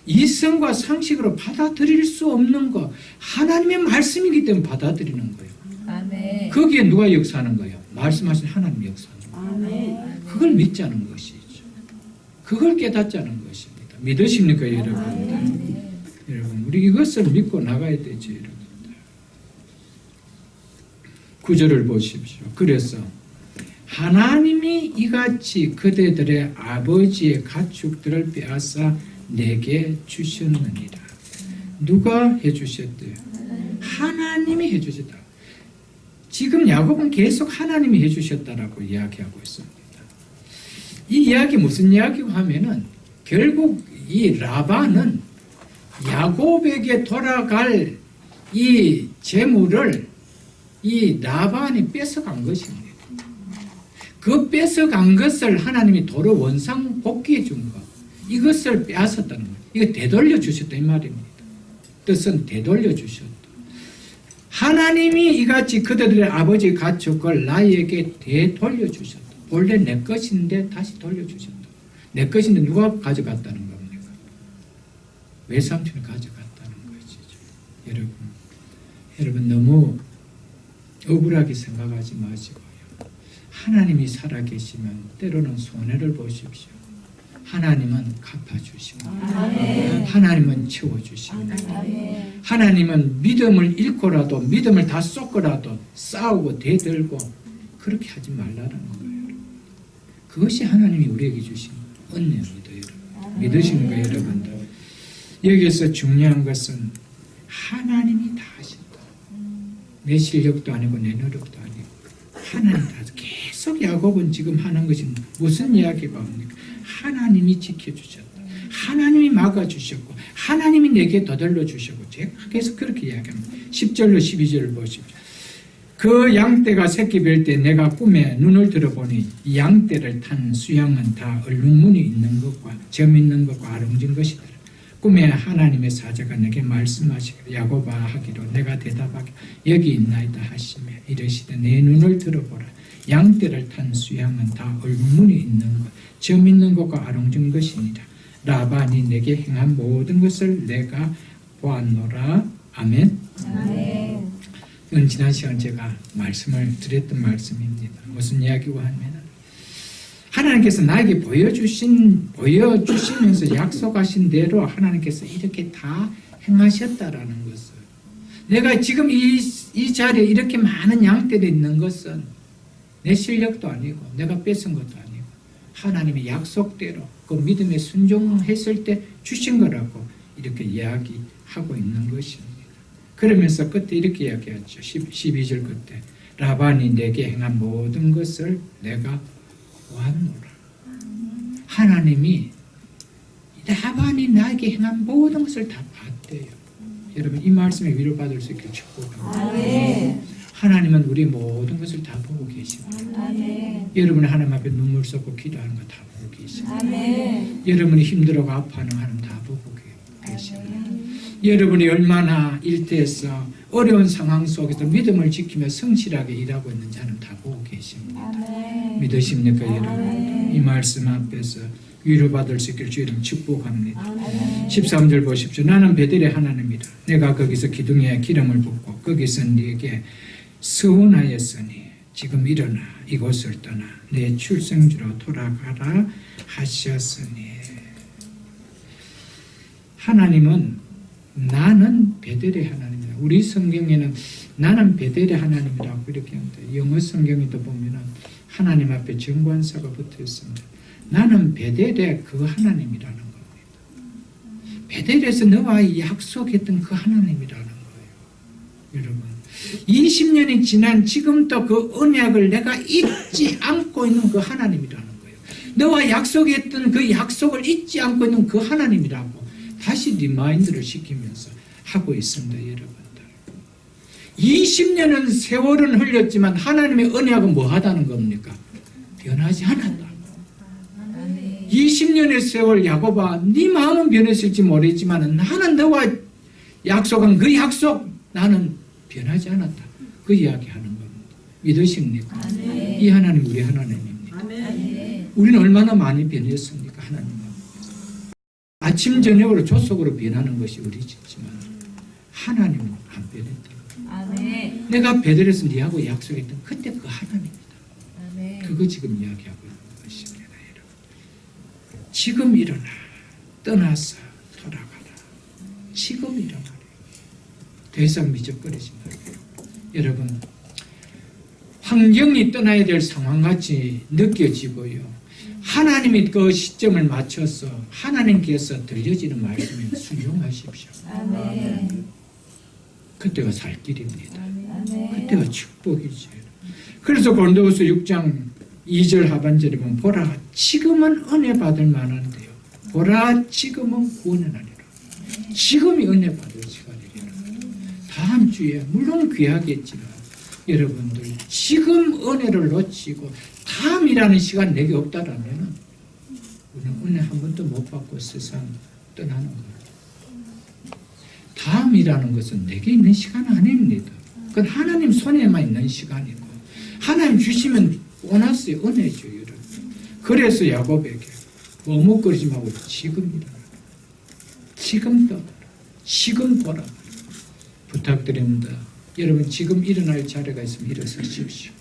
이성과 상식으로 받아들일 수 없는 거 하나님의 말씀이기 때문에 받아들이는 거예요. 거기에 누가 역사하는 거예요? 말씀하신 하나님이 역사하는 거예요. 그걸 믿자는 것이죠. 그걸 깨닫자는 것입니다. 믿으십니까, 여러분들? 여러분, 우리 이것을 믿고 나가야 되죠, 여러분들. 9절을 보십시오. 그래서 하나님이 이같이 그대들의 아버지의 가축들을 빼앗아 내게 주셨느니라. 누가 해주셨대요? 하나님이 해주셨다. 지금 야곱은 계속 하나님이 해주셨다라고 이야기하고 있습니다. 이 이야기 무슨 이야기고 하면은 결국 이 라반은 야곱에게 돌아갈 이 재물을 이 라반이 뺏어간 것입니다. 그 뺏어간 것을 하나님이 도로 원상 복귀해 준 것, 이것을 빼앗았다는 거예요. 이거 되돌려 주셨다 이 말입니다. 뜻은 되돌려 주셨다. 하나님이 이같이 그들의 아버지 가축을 나에게 되돌려 주셨다. 원래 내 것인데 다시 돌려주셨다. 내 것인데 누가 가져갔다는 겁니까? 외삼촌이 가져갔다는 것이죠. 여러분 너무 억울하게 생각하지 마시고요. 하나님이 살아계시면 때로는 손해를 보십시오. 하나님은 갚아주시고 하나님은 채워주시고 하나님은 믿음을 잃고라도 믿음을 다 쏟고라도 싸우고 대들고 그렇게 하지 말라는 거예요. 그것이 하나님이 우리에게 주신 은혜입니다. 여러분. 믿으시는 거예요, 여러분들. 여기에서 중요한 것은 하나님이 다 하신다. 내 실력도 아니고 내 노력도 아니고 하나님 다 하신다. 계속 야곱은 지금 하는 것이 무슨 이야기가 옵니까? 하나님이 지켜주셨다. 하나님이 막아주셨고 하나님이 내게 더들러 주셨고 제가 계속 그렇게 이야기합니다. 10절로 12절을 보십시오. 그 양떼가 새끼 뵐 때 내가 꿈에 눈을 들어보니 이 양떼를 탄 수양은 다 얼룩무늬 있는 것과 점 있는 것과 아름진 것이더라. 꿈에 하나님의 사자가 내게 말씀하시기를 야곱아 하기로 내가 대답하기로 여기 있나이다 하시며 이르시되 내 눈을 들어보라. 양떼를 탄 수양은 다 얼룩무늬 있는 것, 점 있는 것과 아름진 것이니라. 라반이 내게 행한 모든 것을 내가 보았노라. 아멘. 아멘. 이건 지난 시간 제가 말씀을 드렸던 말씀입니다. 무슨 이야기고 하면 하나님께서 나에게 보여주시면서 약속하신 대로 하나님께서 이렇게 다 행하셨다라는 것을 내가 지금 이 자리에 이렇게 많은 양떼들이 있는 것은 내 실력도 아니고 내가 뺏은 것도 아니고 하나님의 약속대로 그 믿음에 순종했을 때 주신 거라고 이렇게 이야기하고 있는 것입니다. 그러면서 끝에 이렇게 이야기하죠. 12절 끝에 라반이 내게 행한 모든 것을 내가 보았노라. 하나님이 라반이 나에게 행한 모든 것을 다 봤대요. 여러분 이 말씀에 위로받을 수 있게 축복합니다. 하나님은 우리 모든 것을 다 보고 계십니다. 여러분이 하나님 앞에 눈물 쏟고 기도하는 거 다 보고 계십니다. 여러분이 힘들어고 아파하는 하나님 다 보고 계십니다. 여러분이 얼마나 일터에서 어려운 상황 속에서 믿음을 지키며 성실하게 일하고 있는지 하나님 다 보고 계십니다. 믿으십니까 여러분? 이 말씀 앞에서 위로받을 수 있기를 주 이름 축복합니다. 13절 보십시오. 나는 베델의 하나님이라. 내가 거기서 기둥에 기름을 붓고 거기서 네게 서원하였으니 지금 일어나 이곳을 떠나 내 출생지로 돌아가라 하셨으니. 하나님은 나는 베델의 하나님이다. 우리 성경에는 나는 베델의 하나님이라고 이렇게 합니다. 영어 성경에도 보면은 하나님 앞에 정관사가 붙어 있습니다. 나는 베델의 그 하나님이라는 겁니다. 베델에서 너와 약속했던 그 하나님이라는 거예요. 여러분 20년이 지난 지금도 그 언약을 내가 잊지 않고 있는 그 하나님이라는 거예요. 너와 약속했던 그 약속을 잊지 않고 있는 그 하나님이라고 다시 리마인드를 시키면서 하고 있습니다. 여러분들 20년은 세월은 흘렸지만 하나님의 언약은 뭐하다는 겁니까? 변하지 않았다. 20년의 세월 야곱아 네 마음은 변했을지 모르지만 나는 너와 약속한 그 약속 나는 변하지 않았다. 그 이야기하는 겁니다. 믿으십니까? 이 하나님 우리 하나님입니다. 우리는 얼마나 많이 변했습니까? 하나님 아침 저녁으로 조속으로 변하는 것이 우리 짓지만 하나님은 안 변했다. 내가 베델에서 네하고 약속했던 그때 그 하나님이다. 그거 지금 이야기하고 있는 것입니다. 여러분. 지금 일어나. 떠나서 돌아가라. 지금 일어나라. 더 이상 미적거리지 말고. 여러분, 환경이 떠나야 될 상황같이 느껴지고요. 하나님이 그 시점을 맞춰서 하나님께서 들려지는 말씀에 순종하십시오. 아멘. 그때가 살 길입니다. 아멘. 그때가 축복이죠. 그래서 고린도후서 6장 2절 하반절에 보면 보라 지금은 은혜 받을 만한데요. 보라 지금은 구원의 날이라. 지금이 은혜 받을 시간이라. 다음 주에 물론 귀하겠지만 여러분들 지금 은혜를 놓치고 다음이라는 시간 내게 없다라면 우리는 은혜 한 번도 못 받고 세상 떠나는 거예요. 다음이라는 것은 내게 있는 시간 아닙니다. 그건 하나님 손에만 있는 시간이고 하나님 주시면 보너스의 은혜죠. 여러분. 그래서 야곱에게 머뭇거리지 말고 지금 일어나라. 지금 떠나라. 지금 보라. 부탁드립니다. 여러분 지금 일어날 자리가 있으면 일어서십시오.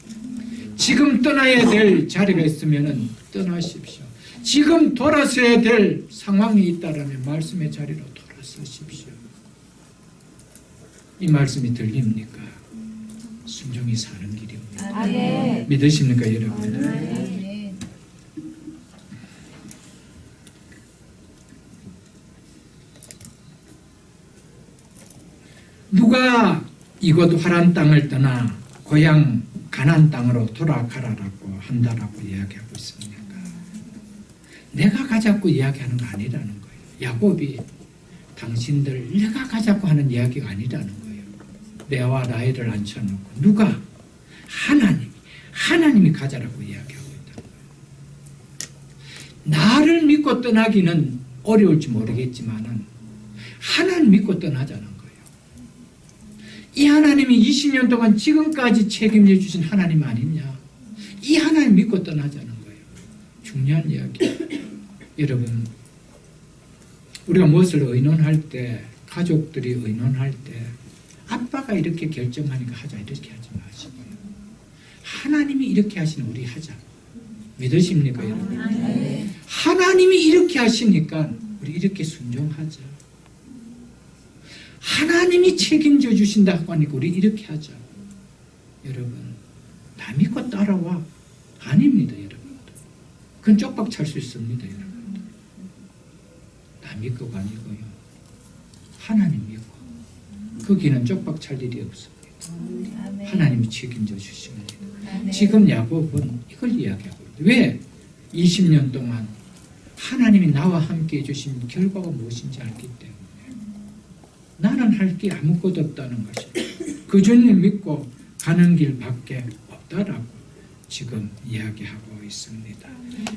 지금 떠나야 될 자리가 있으면 떠나십시오. 지금 돌아서야 될 상황이 있다라면 말씀의 자리로 돌아서십시오. 이 말씀이 들립니까? 순종이 사는 길입니다. 아멘. 믿으십니까 여러분? 아멘. 누가 이곳 화란 땅을 떠나 고향 가나안 땅으로 돌아가라라고 한다라고 이야기하고 있습니까? 내가 가자고 이야기하는 거 아니라는 거예요. 야곱이 당신들 내가 가자고 하는 이야기가 아니라는 거예요. 레아와 라헬을 앉혀놓고 누가? 하나님이 가자라고 이야기하고 있다는 거예요. 나를 믿고 떠나기는 어려울지 모르겠지만은 하나님 믿고 떠나자는 거예요. 이 하나님이 20년 동안 지금까지 책임져 주신 하나님 아니냐? 이 하나님 믿고 떠나자는 거예요. 중요한 이야기. 여러분, 우리가 무엇을 의논할 때, 가족들이 의논할 때 아빠가 이렇게 결정하니까 하자 이렇게 하지 마시고요. 하나님이 이렇게 하시는 우리 하자. 믿으십니까 여러분? 하나님이 이렇게 하시니까 우리 이렇게 순종하자. 하나님이 책임져 주신다고 하니까 우리 이렇게 하자. 여러분, 다 믿고 따라와. 아닙니다, 여러분. 그건 쪽박 찰 수 있습니다, 여러분. 다 믿고가 아니고요. 하나님 믿고. 거기는 쪽박 찰 일이 없습니다. 하나님이 책임져 주십니다. 지금 야곱은 이걸 이야기하고 있다. 왜? 20년 동안 하나님이 나와 함께 해주신 결과가 무엇인지 알기 때문에 나는 할 게 아무것도 없다는 것입니다. 그 주님 믿고 가는 길밖에 없다라고 지금 이야기하고 있습니다.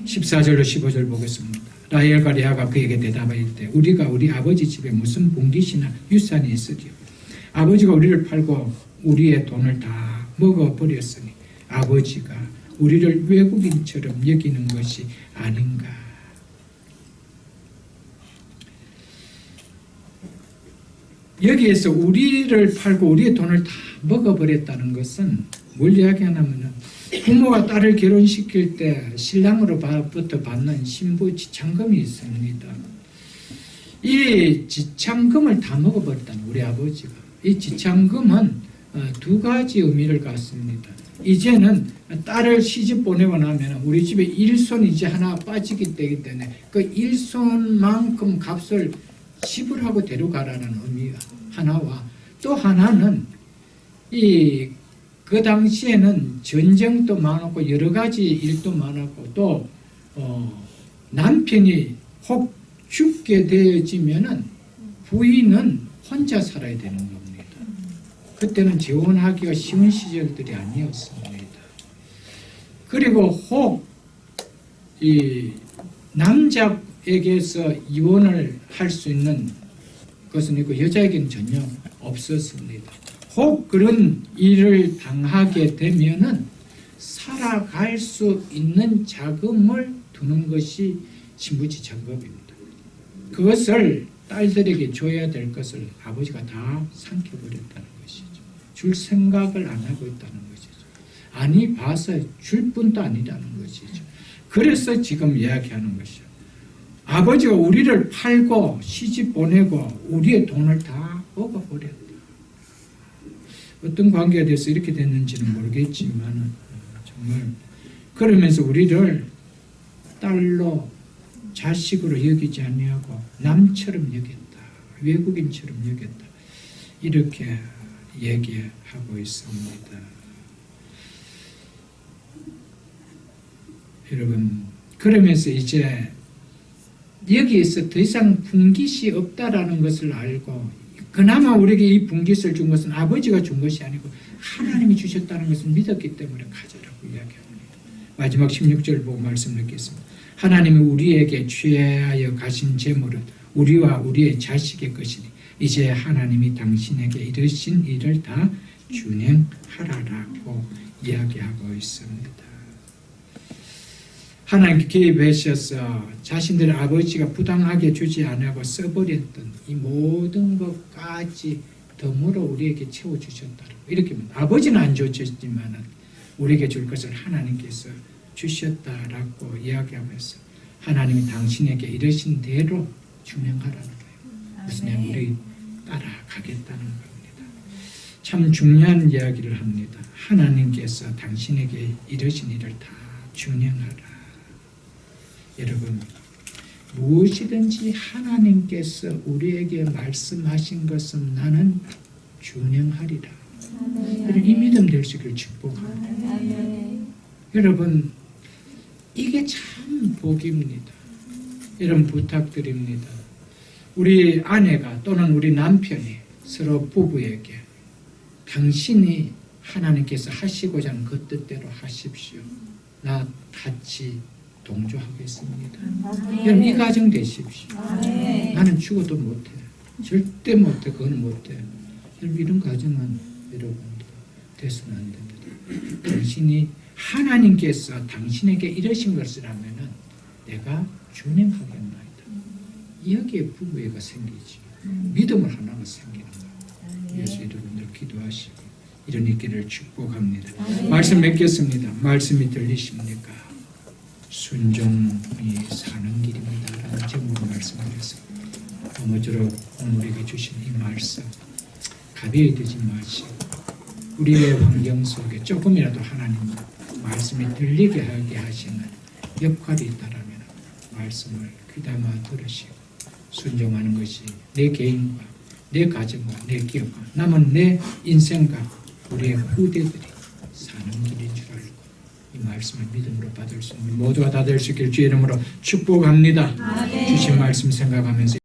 14절로 15절 보겠습니다. 라헬과 레아가 그에게 대답할 때 우리가 우리 아버지 집에 무슨 봉깃이나 유산이 있으리요. 아버지가 우리를 팔고 우리의 돈을 다 먹어버렸으니 아버지가 우리를 외국인처럼 여기는 것이 아닌가. 여기에서 우리를 팔고 우리의 돈을 다 먹어버렸다는 것은 뭘 이야기하냐면 부모가 딸을 결혼시킬 때 신랑으로부터 받는 신부 지참금이 있습니다. 이 지참금을 다 먹어버렸다는 우리 아버지가. 이 지참금은 두 가지 의미를 갖습니다. 이제는 딸을 시집 보내고 나면 우리 집에 일손 이제 하나 빠지기 때문에 그 일손만큼 값을 지불하고 데려가라는 의미가 하나와 또 하나는 그 당시에는 전쟁도 많았고 여러 가지 일도 많았고 또 남편이 혹 죽게 되어지면은 부인은 혼자 살아야 되는 겁니다. 그때는 재혼하기가 쉬운 시절들이 아니었습니다. 그리고 혹 이 남자에게서 이혼을 할 수 있는 것은 있고 여자에게는 전혀 없었습니다. 혹 그런 일을 당하게 되면은 살아갈 수 있는 자금을 두는 것이 신부지참금입니다. 그것을 딸들에게 줘야 될 것을 아버지가 다 삼켜버렸다는 것이죠. 줄 생각을 안 하고 있다는 것이죠. 아니 봐서 줄 뿐도 아니라는 것이죠. 그래서 지금 이야기하는 것이죠. 아버지가 우리를 팔고 시집 보내고 우리의 돈을 다 먹어버렸다. 어떤 관계에 대해서 이렇게 됐는지는 모르겠지만 정말 그러면서 우리를 딸로 자식으로 여기지 아니하고 남처럼 여겼다. 외국인처럼 여겼다. 이렇게 얘기하고 있습니다. 여러분, 그러면서 이제 여기에서 더 이상 분깃이 없다라는 것을 알고, 그나마 우리에게 이 분깃을 준 것은 아버지가 준 것이 아니고 하나님이 주셨다는 것을 믿었기 때문에 가져라고 이야기합니다. 마지막 16절 보고 말씀 드리겠습니다. 하나님이 우리에게 취하여 가신 재물은 우리와 우리의 자식의 것이니 이제 하나님이 당신에게 이르신 일을 다 준행하라라고 이야기하고 있습니다. 하나님께 개입하셔서 자신들의 아버지가 부당하게 주지 않고 써버렸던 이 모든 것까지 덤으로 우리에게 채워주셨다. 이렇게 아버지는 안 주셨지만 우리에게 줄 것을 하나님께서 주셨다라고 이야기하면서 하나님이 당신에게 이르신 대로 준행하라는 거예요. 그래서 내가 우리 따라가겠다는 겁니다. 참 중요한 이야기를 합니다. 하나님께서 당신에게 이르신 일을 다 준행하라. 여러분, 무엇이든지 하나님께서 우리에게 말씀하신 것은 나는 준행하리라. 이 믿음 될 수 있기를 축복합니다. 여러분, 이게 참 복입니다. 여러분, 부탁드립니다. 우리 아내가 또는 우리 남편이 서로 부부에게 당신이 하나님께서 하시고자 하는 그 뜻대로 하십시오. 나 같이 동조하겠습니다. 여러분, 이 가정 되십시오. 나는 죽어도 못해. 절대 못해. 그건 못해. 여러분, 이런 가정은 여러분들 돼서는 안 됩니다. 당신이 하나님께서 당신에게 이러신 것을 하면은 내가 준행하겠나이다. 여기에 부부애가 생기지. 믿음을 하나가 생기는 거예요. 그래서 여러분들 기도하시고 이런 있기를 축복합니다. 말씀 맺겠습니다. 말씀이 들리십니까? 순종이 사는 길입니다. 라는 제목으로 말씀하셨습니다. 아무쪼록 우리에게 주신 이 말씀 가벼이 되지 마시고 우리의 환경 속에 조금이라도 하나님 말씀이 들리게 하게 하시는 역할이 있다라면 말씀을 귀담아 들으시고 순종하는 것이 내 개인과 내 가정과 내 기업과 남은 내 인생과 우리의 후대들이 사는 길인 줄 알고 이 말씀을 믿음으로 받을 수 있는 모두가 다 될 수 있기를 주의 이름으로 축복합니다. 주신 말씀 생각하면서